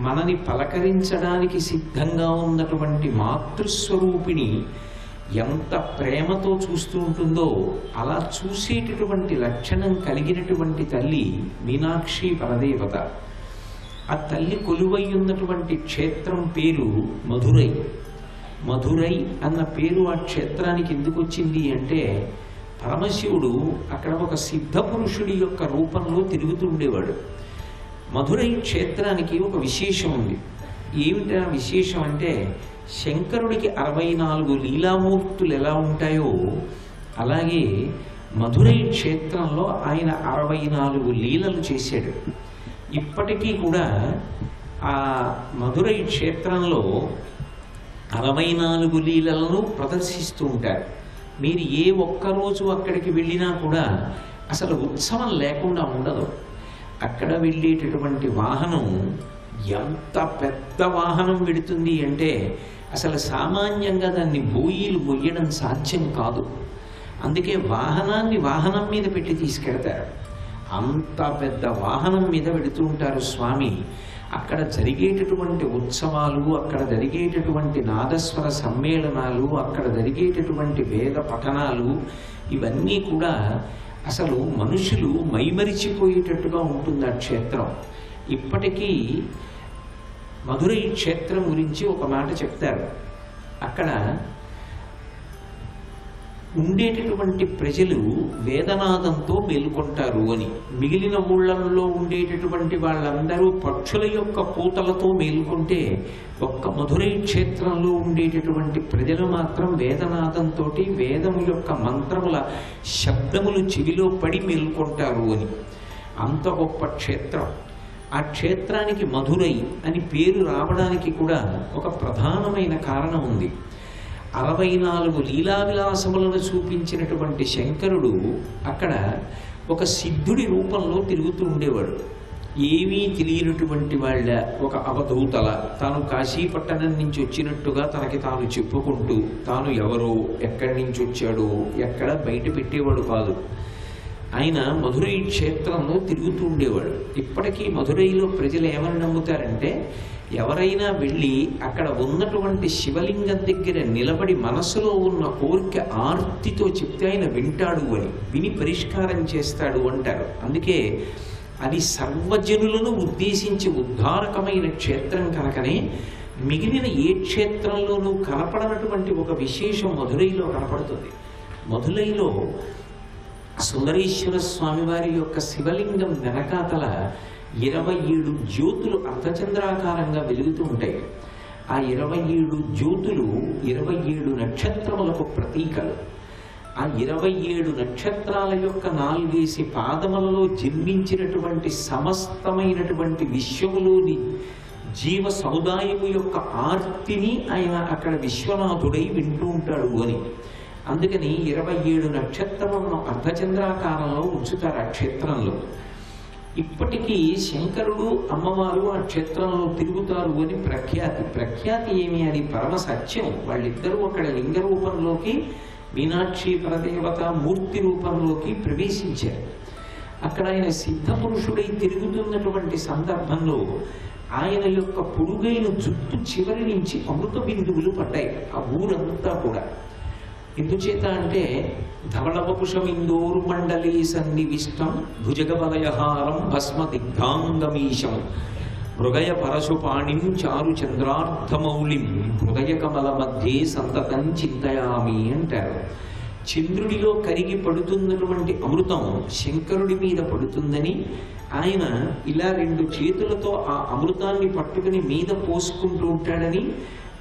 మనని పలకరించడానికి సిద్ధంగా ఉన్నటువంటి మాతృస్వరూపిణి ఎంత ప్రేమతో చూస్తూ ఉంటుందో అలా చూసేటటువంటి లక్షణం కలిగినటువంటి తల్లి మీనాక్షి పరదేవత. ఆ తల్లి కొలువై ఉన్నటువంటి క్షేత్రం పేరు మధురై. మధురై అన్న పేరు ఆ క్షేత్రానికి ఎందుకు వచ్చింది అంటే, పరమశివుడు అక్కడ ఒక సిద్ధ పురుషుడి యొక్క రూపంలో తిరుగుతూ ఉండేవాడు. మధురై క్షేత్రానికి ఒక విశేషం ఉంది. ఏమిటా విశేషం అంటే, శంకరుడికి 64 లీలామూర్తులు ఎలా ఉంటాయో అలాగే మధురై క్షేత్రంలో ఆయన 64 లీలలు చేశాడు. ఇప్పటికీ కూడా ఆ మధురై క్షేత్రంలో 64 లీలలను ప్రదర్శిస్తూ ఉంటారు. మీరు ఏ ఒక్కరోజు అక్కడికి వెళ్ళినా కూడా అసలు ఉత్సవం లేకుండా ఉండదు. అక్కడ వెళ్ళేటటువంటి వాహనం ఎంత పెద్ద వాహనం వెడుతుంది అంటే అసలు సామాన్యంగా దాన్ని బోయీలు మొయ్యడం సాధ్యం కాదు. అందుకే వాహనాన్ని వాహనం మీద పెట్టి తీసుకెడతారు. అంత పెద్ద వాహనం మీద వెడుతూ ఉంటారు స్వామి. అక్కడ జరిగేటటువంటి ఉత్సవాలు, అక్కడ జరిగేటటువంటి నాదస్వర సమ్మేళనాలు, అక్కడ జరిగేటటువంటి వేద పఠనాలు ఇవన్నీ కూడా అసలు మనుషులు మైమరిచిపోయేటట్టుగా ఉంటుంది ఆ క్షేత్రం. ఇప్పటికీ మధురై క్షేత్రం గురించి ఒక మాట చెప్తారు. అక్కడ ఉండేటటువంటి ప్రజలు వేదనాదంతో మేల్కొంటారు అని. మిగిలిన ఊళ్ళల్లో ఉండేటటువంటి వాళ్ళందరూ పక్షుల యొక్క కూతలతో మేల్కొంటే ఒక్క మధురై క్షేత్రంలో ఉండేటటువంటి ప్రజలు మాత్రం వేదనాదంతో వేదము యొక్క మంత్రముల శబ్దములు చెవిలో పడి మేల్కొంటారు అని. అంత గొప్ప క్షేత్రం. ఆ క్షేత్రానికి మధురై అని పేరు రావడానికి కూడా ఒక ప్రధానమైన కారణం ఉంది. 64 లీలా విలాసములను చూపించినటువంటి శంకరుడు అక్కడ ఒక సిద్ధుడి రూపంలో తిరుగుతూ ఉండేవాడు. ఏమీ తెలియనటువంటి వాళ్ళ ఒక అవధూతల తాను కాశీపట్టణం నుంచి వచ్చినట్టుగా తనకి తాను చెప్పుకుంటూ తాను ఎవరో, ఎక్కడి నుంచి వచ్చాడో ఎక్కడ బయట పెట్టేవాడు కాదు. ఆయన మధురై క్షేత్రంలో తిరుగుతూ ఉండేవాడు. ఇప్పటికీ మధురైలో ప్రజలు ఏమని నమ్ముతారంటే, ఎవరైనా వెళ్ళి అక్కడ ఉన్నటువంటి శివలింగం దగ్గర నిలబడి మనసులో ఉన్న కోరిక ఆర్తితో చెప్తే ఆయన వింటాడు అని, విని పరిష్కారం చేస్తాడు అంటారు. అందుకే అది సర్వజనులను ఉద్దేశించి ఉద్ధారకమైన క్షేత్రం కనుకనే మిగిలిన ఏ క్షేత్రంలోనూ కనపడనటువంటి ఒక విశేషం మధురైలో కనపడుతుంది. మధురైలో సుందరేశ్వర స్వామివారి యొక్క శివలింగం వెనకాతల 27 జ్యోతులు అర్ధచంద్రాకారంగా వెలుగుతూ ఉంటాయి. ఆ 27 జ్యోతులు 27 నక్షత్రములకు ప్రతీకలు. ఆ 27 నక్షత్రాల యొక్క 4 పాదములలో జన్మించినటువంటి సమస్తమైనటువంటి విశ్వములోని జీవ సముదాయము యొక్క ఆర్తిని ఆయన అక్కడ విశ్వనాథుడై వింటూ ఉంటాడు అని. అందుకని 27 నక్షత్రములను అర్ధచంద్రాకారంలో ఉంచుతారు ఆ క్షేత్రంలో. ఇప్పటికీ శంకరుడు అమ్మవారు ఆ క్షేత్రంలో తిరుగుతారు అని ప్రఖ్యాతి ఏమి అని పరమ సత్యం. వాళ్ళిద్దరూ అక్కడ లింగ రూపంలోకి మీనాక్షి పరదేవత మూర్తి రూపంలోకి ప్రవేశించారు. అక్కడ ఆయన సిద్ధ పురుషుడై తిరుగుతున్నటువంటి సందర్భంలో ఆయన యొక్క పొడుగైన జుట్టు చివరి నుంచి అమృత బిందువులు పడ్డాయి ఆ ఊరంతా కూడా. ఎందుచేత అంటే ధవళవపుషమిందోరు మండలీ సన్నివిష్టం భుజగవలయహారం భస్మ దిగ్ధాంగమీశం మృగయ పరశుపాణిం చారు చంద్రార్థమౌళిం హృదయ కమల మధ్యే సంతతం చింతయామి అంటారు. చంద్రుడిలో కరిగి పడుతున్నటువంటి అమృతం శంకరుడి మీద పడుతుందని ఆయన ఇలా 2 చేతులతో ఆ అమృతాన్ని పట్టుకుని మీద పోసుకుంటూ ఉంటాడని,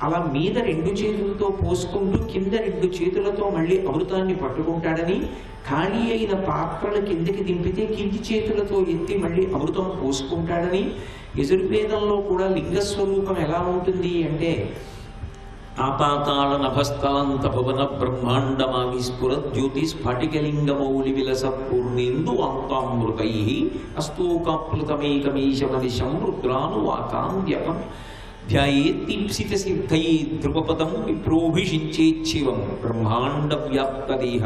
అలా మీద 2 చేతులతో పోసుకుంటూ కింద 2 చేతులతో మళ్ళీ అమృతాన్ని పట్టుకుంటాడని, ఖాళీ అయిన పాత్రల కిందకి దింపితే కింది చేతులతో ఎత్తి మళ్ళీ అమృతం పోసుకుంటాడని. యజుర్వేదంలో కూడా లింగస్వరూపం ఎలా ఉంటుంది అంటే ఆపాతాళ నభస్థలంత భువన బ్రహ్మాండమావి స్ఫురత్ జ్యోతి స్ఫటికలింగమౌళి విలస పూర్ణేందు వాంతామృతై అస్తోకాప్లుతమేకమీశమనిశం రుద్రానువాకాంద్యపం ధ్యాయేత్తీప్సిత సిద్ధయే ధ్రువపదం విప్రోభిషించేచ్చివం బ్రహ్మాండ వ్యాప్తదేహ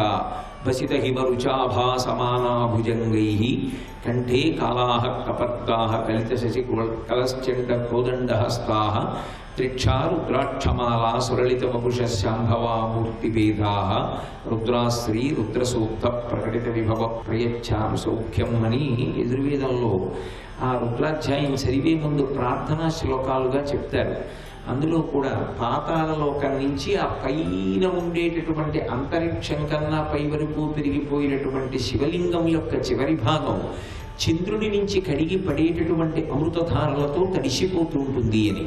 వసిత హిమరుచాభాసమానాభుజంగై కంఠే కాళాః కపర్గాః కలిత శశి కలశ్చండ కోదండహస్తాః త్రిక్షా రుద్రాక్షమాలా సురళిత వపుషశాంభవా మూర్తిభేదాః రుద్రాశ్రీ రుద్రసూక్త ప్రకటిత విభవ ప్రయచ్ఛాం సౌఖ్యం అని యజుర్వేదంలో ఆ రుద్రాధ్యాయం చదివే ముందు ప్రార్థనా శ్లోకాలుగా చెప్తారు. అందులో కూడా పాతాళ లోకం నుంచి ఆ పైన ఉండేటటువంటి అంతరిక్షం కన్నా పై వరకు పెరిగిపోయినటువంటి శివలింగం యొక్క చివరి భాగం చంద్రుడి నుంచి కడిగి పడేటటువంటి అమృతధారలతో తడిసిపోతూ ఉంటుంది అని.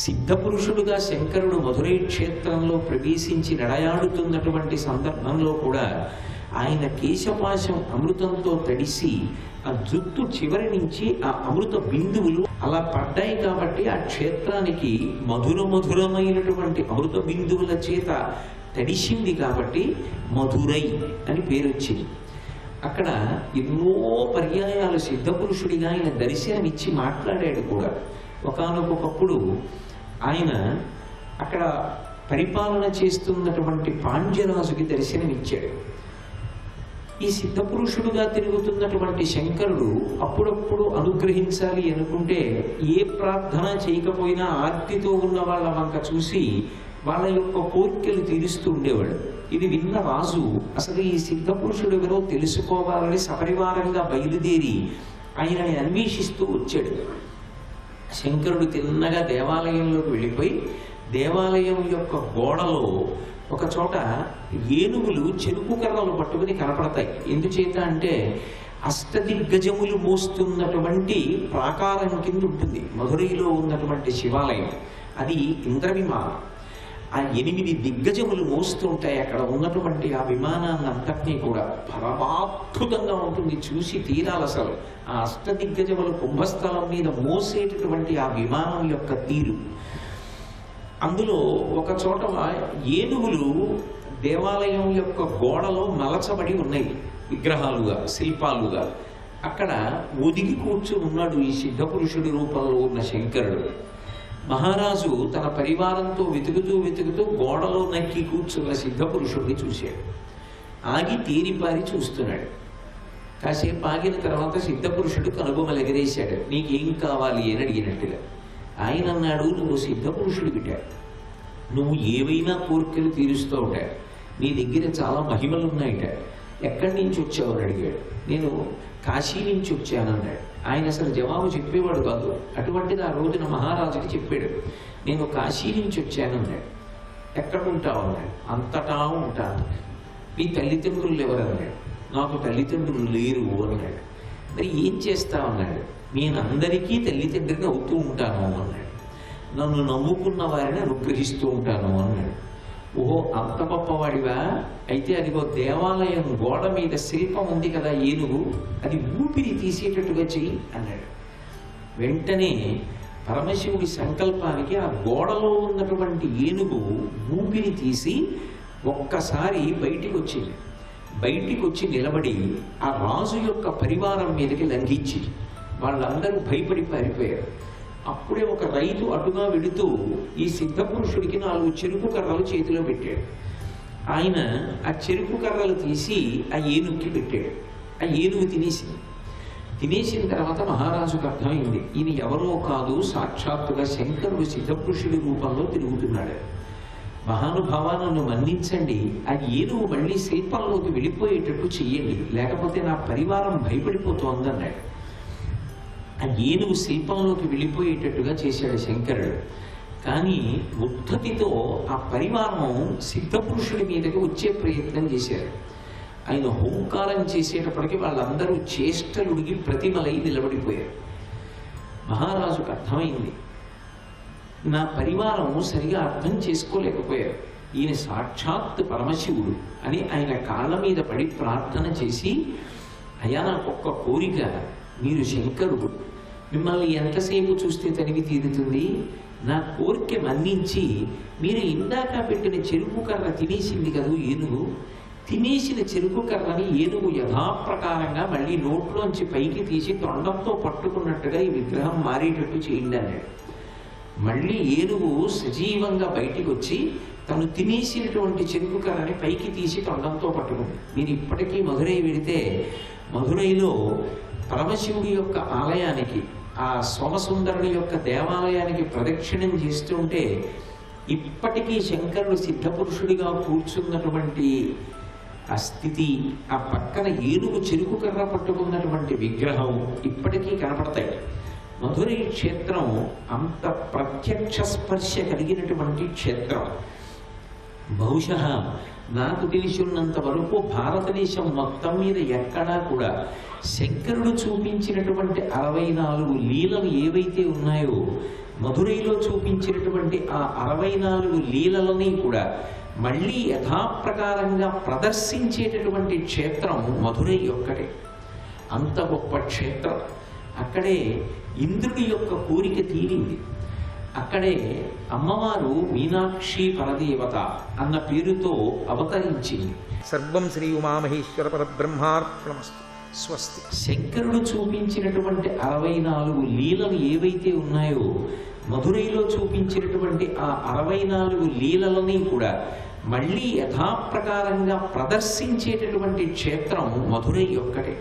సిద్ధపురుషుడుగా శంకరుడు మధురై క్షేత్రంలో ప్రవేశించి నడయాడుతున్నటువంటి సందర్భంలో కూడా ఆయన కేశపాశం అమృతంతో తడిసి ఆ జుట్టు చివరి నుంచి ఆ అమృత బిందువులు అలా పడ్డాయి కాబట్టి ఆ క్షేత్రానికి మధురమైనటువంటి అమృత బిందువుల చేత తడిసింది కాబట్టి మధురై అని పేరు వచ్చింది. అక్కడ ఎన్నో పర్యాయాలు సిద్ధపురుషుడిగా ఆయన దర్శనమిచ్చి మాట్లాడాడు కూడా. ఒకానొకప్పుడు ఆయన అక్కడ పరిపాలన చేస్తున్నటువంటి పాండ్యరాజుకి దర్శనమిచ్చాడు. ఈ సిద్ధపురుషుడుగా తిరుగుతున్నటువంటి శంకరుడు అప్పుడప్పుడు అనుగ్రహించాలి అనుకుంటే ఏ ప్రార్థన చేయకపోయినా ఆర్తితో ఉన్న వాళ్ళ వంక చూసి వాళ్ళ యొక్క కోరికలు తీరుస్తూ ఉండేవాడు. ఇది విన్న రాజు అసలు ఈ సిద్ధపురుషుడు ఎవరో తెలుసుకోవాలని సపరివారంగా బయలుదేరి ఆయనని అన్వేషిస్తూ వచ్చాడు. శంకరుడు తిన్నగా దేవాలయంలోకి వెళ్ళిపోయి దేవాలయం యొక్క గోడలో ఒక చోట ఏనుగులు చెరుకు కర్రలు పట్టుకుని కనపడతాయి. ఎందుచేత అంటే అష్టదిగ్గజములు మోస్తున్నటువంటి ప్రాకారం కింద ఉంటుంది మధురైలో ఉన్నటువంటి శివాలయం. అది ఇంద్రవిమానం. ఆ 8 దిగ్గజములు మోస్తుంటాయి అక్కడ ఉన్నటువంటి ఆ విమానాన్ని అంతటినీ కూడా. పరమాద్భుతంగా ఉంటుంది, చూసి తీరాలి అసలు. ఆ అష్టదిగ్గజములు కుంభస్థలం మీద మోసేటటువంటి ఆ విమానం యొక్క తీరు. అందులో ఒక చోట ఏనుగులు దేవాలయం యొక్క గోడలో మలచబడి ఉన్నాయి విగ్రహాలుగా, శిల్పాలుగా. అక్కడ ఒదిగి కూర్చుని ఉన్నాడు ఈ సిద్ధపురుషుడి రూపంలో ఉన్న శంకరుడు. మహారాజు తన పరివారంతో వెతుకుతూ గోడలో నక్కి కూర్చున్న సిద్ధపురుషుడిని చూశాడు. ఆగి తీరిపారి చూస్తున్నాడు. కాసేపు ఆగిన తర్వాత సిద్ధపురుషుడు కనుబొమలు ఎగరేశాడు. నీకేం కావాలి అని అడిగినట్టుగా. ఆయన అన్నాడు, నువ్వు సిద్ధపురుషుడు బిడ్డాడు, నువ్వు ఏవైనా కోరికలు తీరుస్తూ ఉంటాడు, నీ దగ్గర చాలా మహిమలు ఉన్నాయట. ఎక్కడి నుంచి వచ్చావు అని అడిగాడు. నేను కాశీ నుంచి వచ్చానన్నాడు. ఆయన అసలు జవాబు చెప్పేవాడు కాదు. అటువంటిది ఆ రోజున మహారాజుకి చెప్పాడు, నేను కాశీ నుంచి వచ్చాను అన్నాడు. ఎక్కడ ఉంటావు అన్నాడు. అంతటా ఉంటాను. మీ తల్లిదండ్రులు ఎవరన్నాడు. నాకు తల్లిదండ్రులు లేరు అన్నాడు. మరి ఏం చేస్తావు అన్నాడు. నేనందరికీ తల్లిదండ్రిని అవుతూ ఉంటాను అన్నాడు. నన్ను నమ్ముకున్న వారిని అనుగ్రహిస్తూ ఉంటాను అన్నాడు. ఓహో, అంత గొప్పవాడివా? అయితే అదిగో దేవాలయం గోడ మీద శిల్పం ఉంది కదా, ఏనుగు, అది ఊపిరి తీసేటట్టుగా చెయ్యి అన్నాడు. వెంటనే పరమశివుడి సంకల్పానికి ఆ గోడలో ఉన్నటువంటి ఏనుగు ఊపిరి తీసి ఒక్కసారి బయటికి వచ్చింది. బయటికి వచ్చి నిలబడి ఆ రాజు యొక్క పరివారం మీదకి లంఘించి వాళ్ళందరూ భయపడి పారిపోయారు. అప్పుడే ఒక రైతు అటుగా వెళుతూ ఈ సిద్ధపురుషుడికి 4 చెరుకు కర్రలు చేతిలో పెట్టాడు. ఆయన ఆ చెరుకు కర్రలు తీసి ఆ ఏనుగుకి పెట్టాడు. ఆ ఏనుగు తినేసిన తర్వాత మహారాజుకు అర్థమైంది, ఈయన ఎవరో కాదు, సాక్షాత్తుగా శంకరుడు సిద్ధపురుషుడి రూపంలో తిరుగుతున్నాడు. మహానుభావ, నన్ను మన్నించండి, ఆ ఏనుగు మళ్ళీ శిల్పంలోకి వెళ్ళిపోయేటట్టు చెయ్యండి, లేకపోతే నా పరివారం భయపడిపోతోంది అన్నాడు. ఆ ఏనుగు శిల్పంలోకి వెళ్ళిపోయేటట్టుగా చేశాడు శంకరుడు. కానీ ఉద్ధతితో ఆ పరివారం సిద్ధపురుషుడి మీదకి వచ్చే ప్రయత్నం చేశారు. ఆయన హోంకారం చేసేటప్పటికీ వాళ్ళందరూ చేష్టలుడికి ప్రతిమలై నిలబడిపోయారు. మహారాజుకు అర్థమైంది, నా పరివారం సరిగా అర్థం చేసుకోలేకపోయారు, ఈయన సాక్షాత్ పరమశివుడు అని ఆయన కాళ్ళ మీద పడి ప్రార్థన చేసి, అయ్యా నాకు ఒక్క కోరిక, మీరు శంకరుడు, మిమ్మల్ని ఎంతసేపు చూస్తే తనివి తీరుతుంది, నా కోరిక మన్నించి మీరు ఇందాక పెట్టిన చెరుకు కర్ర తినేసింది కదా ఏనుగు, తినేసిన చెరుకు కర్రని ఏనుగు యథాప్రకారంగా మళ్ళీ నోట్లోంచి పైకి తీసి తొండంతో పట్టుకున్నట్టుగా ఈ విగ్రహం మారేటట్టు చేయండి అన్నాడు. మళ్ళీ ఏనుగు సజీవంగా బయటికి వచ్చి తను తినేసినటువంటి చెరుకు కర్రని పైకి తీసి తొండంతో పట్టుకుంది. మీరు ఇప్పటికీ మధురై వెళితే మధురైలో పరమశివుడి యొక్క ఆలయానికి, ఆ సోమసుందరుని యొక్క దేవాలయానికి ప్రదక్షిణం చేస్తుంటే ఇప్పటికీ శంకరుడు సిద్ధపురుషుడిగా కూర్చున్నటువంటి ఆ స్థితి, ఆ పక్కన ఏనుగు చెరుకు కర్ర పట్టుకున్నటువంటి విగ్రహం ఇప్పటికీ కనపడతాయి. మధురై క్షేత్రం అంత ప్రత్యక్ష స్పర్శ కలిగినటువంటి క్షేత్రం. బహుశः నాకు తెలిసినంత వరకు భారతదేశం మొత్తం మీద ఎక్కడా కూడా శంకరుడు చూపించినటువంటి 64 లీలలు ఏవైతే ఉన్నాయో, మధురైలో చూపించినటువంటి ఆ 64 లీలలని కూడా మళ్ళీ యథాప్రకారంగా ప్రదర్శించేటటువంటి క్షేత్రం మధురై ఒక్కటే. అంత గొప్ప క్షేత్రం. అక్కడే ఇంద్రుడి యొక్క కోరిక తీరింది. అక్కడే అమ్మవారు మీనాక్షి పరదేవత అన్న పేరుతో అవతరించింది. సర్వం శ్రీ ఉమామహేశ్వర పరబ్రహ్మార్పణమస్తు. స్వస్తి. శంకరుడు చూపించినటువంటి 64 లీలలు ఏవైతే ఉన్నాయో, మధురైలో చూపించినటువంటి ఆ 64 లీలలని కూడా మళ్ళీ యథాప్రకారంగా ప్రదర్శించేటటువంటి క్షేత్రం మధురై ఒక్కటే.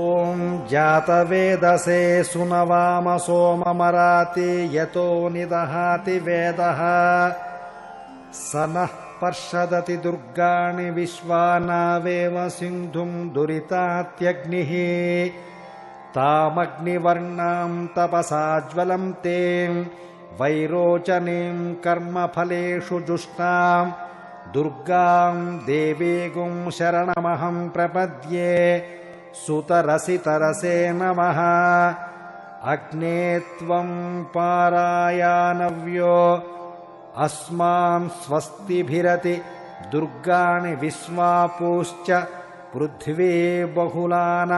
ఓం జాతవేదసే సునవామ సోమమరాతి యతో నిదహాతి వేదః సనః పర్షదతి దుర్గాణి విశ్వానావేవ సింధుం దురితాత్యగ్నిః తామగ్నివర్ణాం తపసాజ్వలం తే వైరోచనీం కర్మఫలేషు జుష్టాం దుర్గాం దేవీగుం శరణమహం ప్రపద్యే సుతరసితరసే నమః. అగ్నే త్వం పారాయానవ్యో అస్మాన్ స్వస్తిభిరతి దుర్గాణి విశ్వాపూశ్చ పృథ్వీ బహుళాన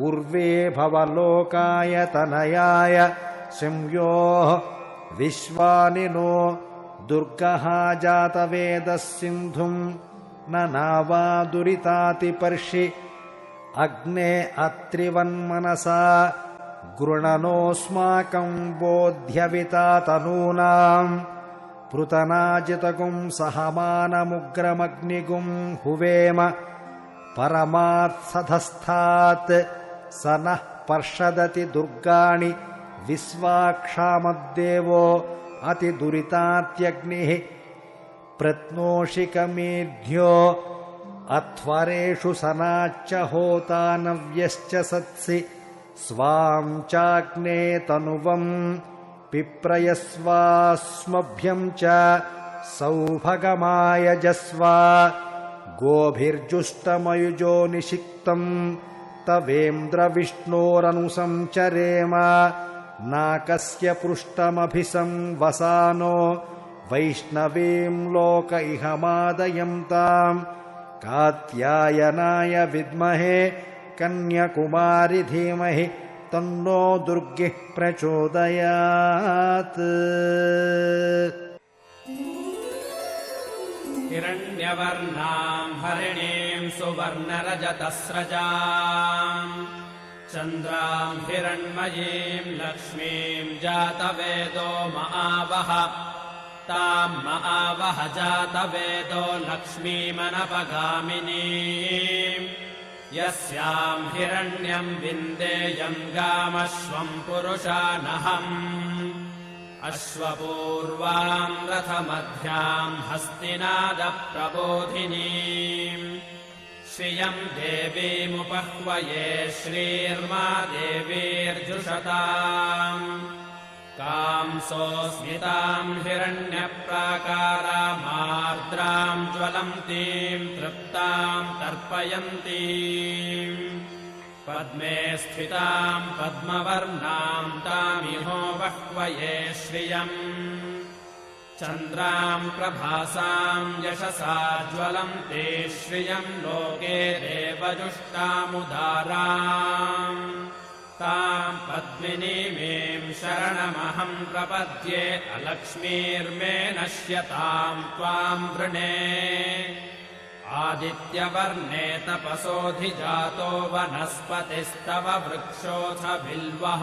ఉర్వే భవలోకాయ తనయాయ సంయోః విశ్వాని నో దుర్గః జాతవేదః సింధుం ననావా దురితాతిపర్షి అగ్నే అత్రివన్మనసా గృణనోస్మాకం బోధ్యవితాతనూనాం పృతనాజితగుం సహమానముగ్రమగ్నిగుం హువేమ పరమాత్సధస్థాత్ సనః పర్షదతి దుర్గాణి విశ్వాక్షామద్దేవో అతి దురితాత్యగ్నిః ప్రత్నోషికమేధ్యో अध्वरेषु सनाच्च होतानव्यश्च सत्सि स्वां चाग्ने तनुवम् पिप्रयस्वास्मभ्यम् च सौभगमायजस्वा गोभिर्जुष्टमयुजो निषिक्तम् तवेन्द्रविष्णोरनुसंचरेम नाकस्य पृष्ठमभिसंवसानो वैष्णवीं लोक इहमादयन्ताम् कात्यायनाय विद्महे कन्याकुमारि धीमहि तन्नो दुर्गिः प्रचोदयात्। हिरण्यवर्णाम् हरिणीम् सुवर्णरजतस्रजाम् चन्द्राम् हिरण्मयीम् लक्ष्मीम् जातवेदो महावह ताम् महावह जातवेदो लक्ष्मीमनपगामिनीम् यस्याम् हिरण्यम् विन्देयम् गामश्वम् पुरुषानहम् अश्वपूर्वाम् रथमध्याम् हस्तिनादप्रबोधिनीम् श्रियम् देवीमुपह्वये श्रीर्मा देवीर्जुषताम् कांसोऽस्मिताम् हिरण्यप्राकारामार्द्राम् ज्वलन्तीम् तृप्ताम् तर्पयन्तीम् पद्मे स्थिताम् पद्मवर्णाम् तामिहो बह्वये श्रियम् चन्द्राम् प्रभासाम् यशसा ज्वलन्ते श्रियम् लोके देवजुष्टामुदाराम् ताम् पद्मिनीमीम् शरणमहम् प्रपद्ये अलक्ष्मीर्मे नश्यताम् त्वाम् वृणे आदित्यवर्णे तपसोऽधिजातो वनस्पतिस्तव वृक्षोऽथ बिल्वः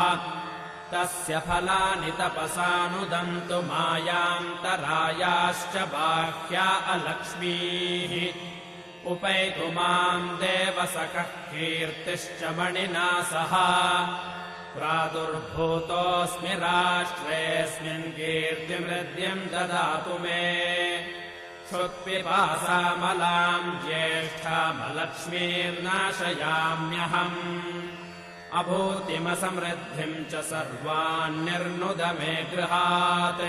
तस्य फलानि तपसानुदन्तु मायान्तरायाश्च बाह्या अलक्ष्मीः उपैतु माम् देवसखः कीर्तिश्च मणिना सह प्रादुर्भूतोऽस्मि राष्ट्रेऽस्मिन् कीर्तिमृद्धिम् ददातु मे क्षुत्पिपासामलाम् ज्येष्ठामलक्ष्मीर्नाशयाम्यहम् अभूतिमसमृद्धिम् च सर्वान्निर्नुद मे गृहात्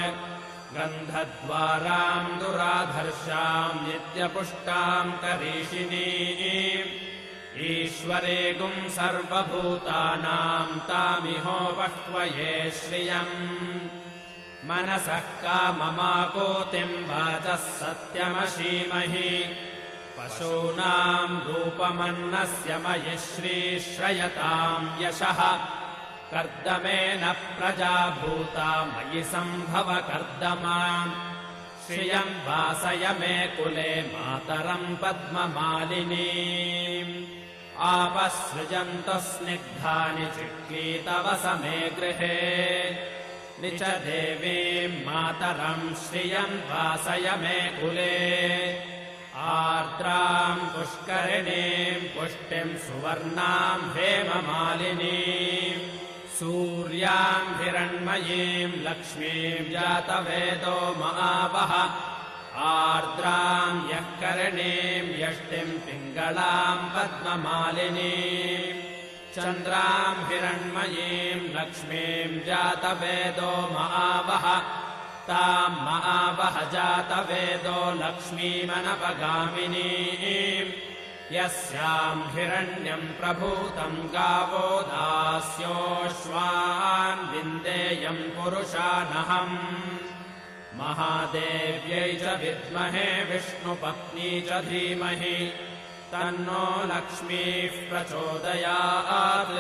गन्धद्वाराम् दुराधर्षाम् नित्यपुष्टाम् करीषिणीम् ईश्वरेगुम् सर्वभूतानाम् तामिहो बह्वये श्रियम् मनसः काममाकोतिम् वाचः सत्यमशीमहि पशूनाम् रूपमन्नस्य मयि श्रीश्रयताम् यशः कर्दमेन प्रजा भूता मयि सम्भव कर्दमाम् श्रियम् वासय मे कुले मातरम् पद्ममालिनीम् आपसृजन्तु स्निग्धानि चिक्लीतवस मे गृहे निच देवीम् मातरम् श्रियम् वासय मे कुले आर्द्राम् पुष्करिणीम् पुष्टिम् सुवर्णाम् हेममालिनीम् सूर्याम् हिरण्मयीम् लक्ष्मीम् जातवेदो महावह आर्द्राम् यः करिणीम् यष्टिम् पिङ्गलाम् पद्ममालिनीम् चन्द्राम् हिरण्मयीम् लक्ष्मीम् जातवेदो महावह ताम् महावह जातवेदो लक्ष्मीमनपगामिनीम् यस्याम् हिरण्यम् प्रभूतम् गावो दास्योऽश्वान् विन्देयम् पुरुषानहम् महादेव्यै च विद्महे विष्णुपत्नी च धीमहि तन्नो लक्ष्मीः प्रचोदयात्।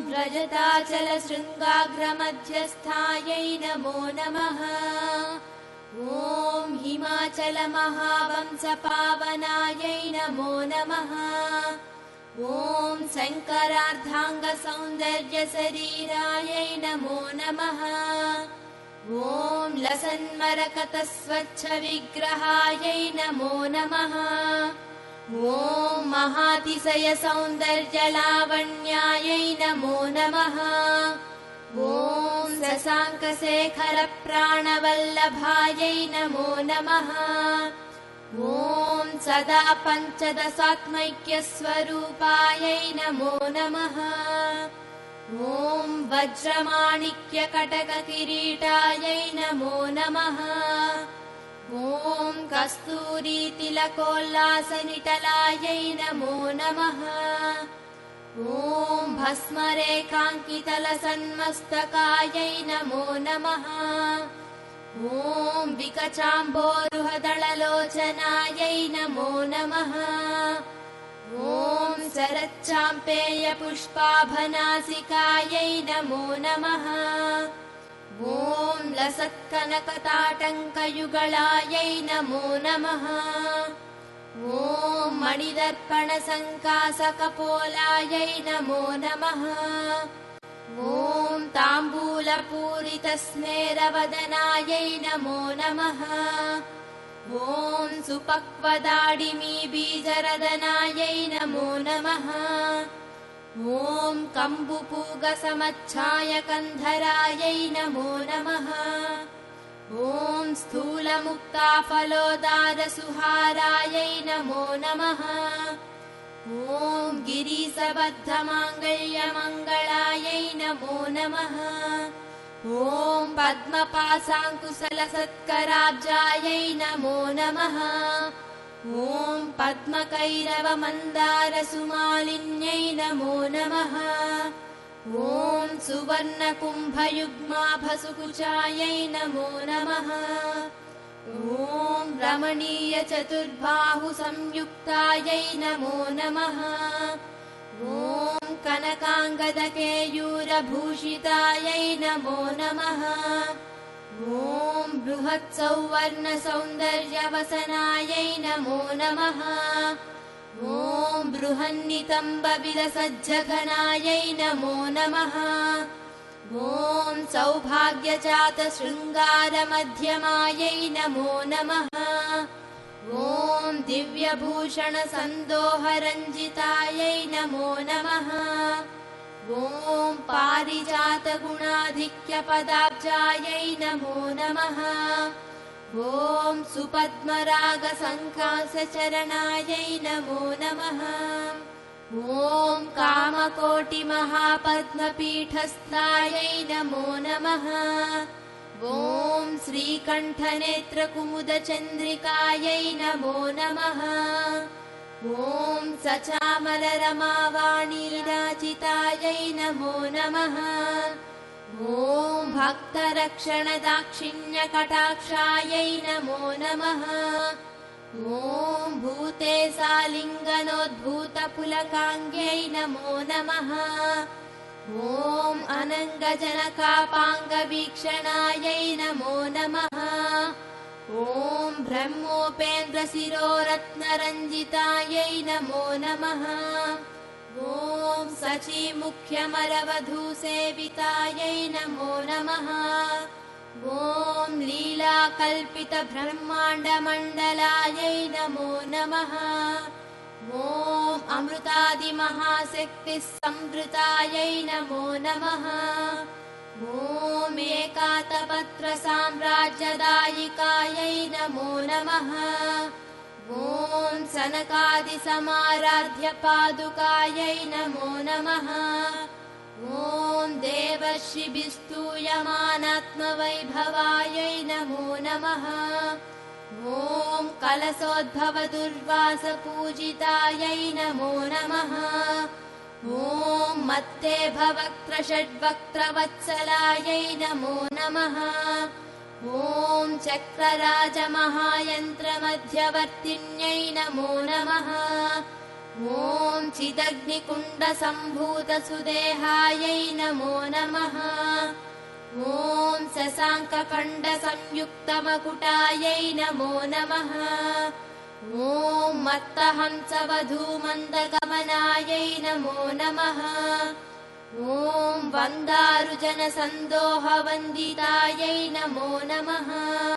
व्रजताचलशृङ्गाग्रमध्यस्थायै नमो नमः। ॐ हिमाचलमहावंशपावनायै नमो नमः। ॐ शङ्करार्धाङ्गसौन्दर्यशरीरायै नमो नमः। ॐ लसन्मरकतस्वच्छविग्रहायै नमो नमः। ॐ महातिशयसौन्दर्यलावण्यायै नमो नमः। ॐ शशाङ्कशेखरप्राणवल्लभायै नमो नमः। ॐ सदा पञ्चदशात्मैक्यस्वरूपायै नमो नमः। ॐ वज्रमाणिक्यकटककिरीटायै नमो नमः। ॐ कस्तूरीतिलकोल्लासनिटलायै नमो नमः। ॐ भस्मरेखाङ्कितलसन्मस्तकायै नमो नमः। ॐ विकचाम्बोरुहदळलोचनायै नमो नमः। ॐ शरच्चाम्पेयपुष्पाभनासिकायै नमो नमः। ॐ लसत्कनकताटङ्कयुगलायै नमो नमः। ॐ मणिदर्पणसङ्कासकपोलायै नमो नमः। ॐ ताम्बूलपूरितस्मेरवदनायै नमो नमः। ॐ सुपक्वदाडिमीबीजरदनायै नमो नमः। ॐ कम्बुपूगसमच्छायकन्धरायै नमो नमः। ॐ स्थूलमुक्ताफलोदारसुहारायै नमो नमः। ॐ गिरीशबद्धमाङ्गल्यमङ्गलायै नमो नमः। ॐ पद्मपाशाङ्कुशलसत्कराब्जायै नमो नमः। ॐ पद्मकैरवमन्दारसुमालिन्यै नमो नमः। ॐ सुवर्णकुम्भयुग्माभसुकुचायै नमो नमः। ॐ रमणीयचतुर्बाहुसंयुक्तायै नमो नमः। ॐ कनकाङ्गदकेयूरभूषितायै नमो नमः। ॐ बृहत्सौवर्णसौन्दर्यवसनायै नमो नमः। ॐ बृहन्नितम्बविलसज्जघनायै नमो नमः। ॐ सौभाग्यजातशृङ्गारमध्यमायै नमो नमः। ॐ दिव्यभूषणसन्दोहरञ्जितायै नमो नमः। ॐ पारिजातगुणाधिक्यपदाब्जायै नमो नमः। ॐ सुपद्मरागसङ्कासचरणायै नमो नमः। ॐ कामकोटिमहापद्मपीठस्थायै नमो नमः। ॐ श्रीकण्ठनेत्रकुमुदचन्द्रिकायै नमो नमः। ॐ सचामररमावाणीराजितायै नमो नमः। ॐ भक्तरक्षणदाक्षिण्यकटाक्षायै नमो नमः। ॐ भूतेशालिङ्गनोद्भूतपुलकाङ्ग्यै नमो नमः। ॐ अनङ्गजनकापाङ्गवीक्षणायै नमो नमः। ॐ ब्रह्मोपेन्द्रशिरोरत्नरञ्जितायै नमो नमः। ॐ शचीमुख्यमरवधूसेवितायै नमो नमः। ॐ लीलाकल्पितब्रह्माण्डमण्डलायै नमो नमः। ॐ अमृतादिमहाशक्तिसंवृतायै नमो नमः। ॐ एकातपत्रसाम्राज्यदायिकायै नमो नमः। ॐ सनकादिसमाराध्यपादुकायै नमो नमः। ॐ देवर्षिभिस्तूयमानात्मवैभवायै नमो नमः। ॐ कलशोद्भवदुर्वासपूजितायै नमो नमः। ॐ मत्तेभवक्त्रषड्वक्त्रवत्सलायै नमो नमः। ॐ चक्रराजमहायन्त्रमध्यवर्तिन्यै नमो नमः। ॐ चिदग्निकुण्डसम्भूतसुदेहायै नमो नमः। ॐ शशाङ्कखण्डसंयुक्तमकुटायै नमो नमः। ॐ मत्तहंसवधूमन्दगमनायै नमो नमः। ॐ वन्दारुजनसन्दोहवन्दितायै नमो नमः।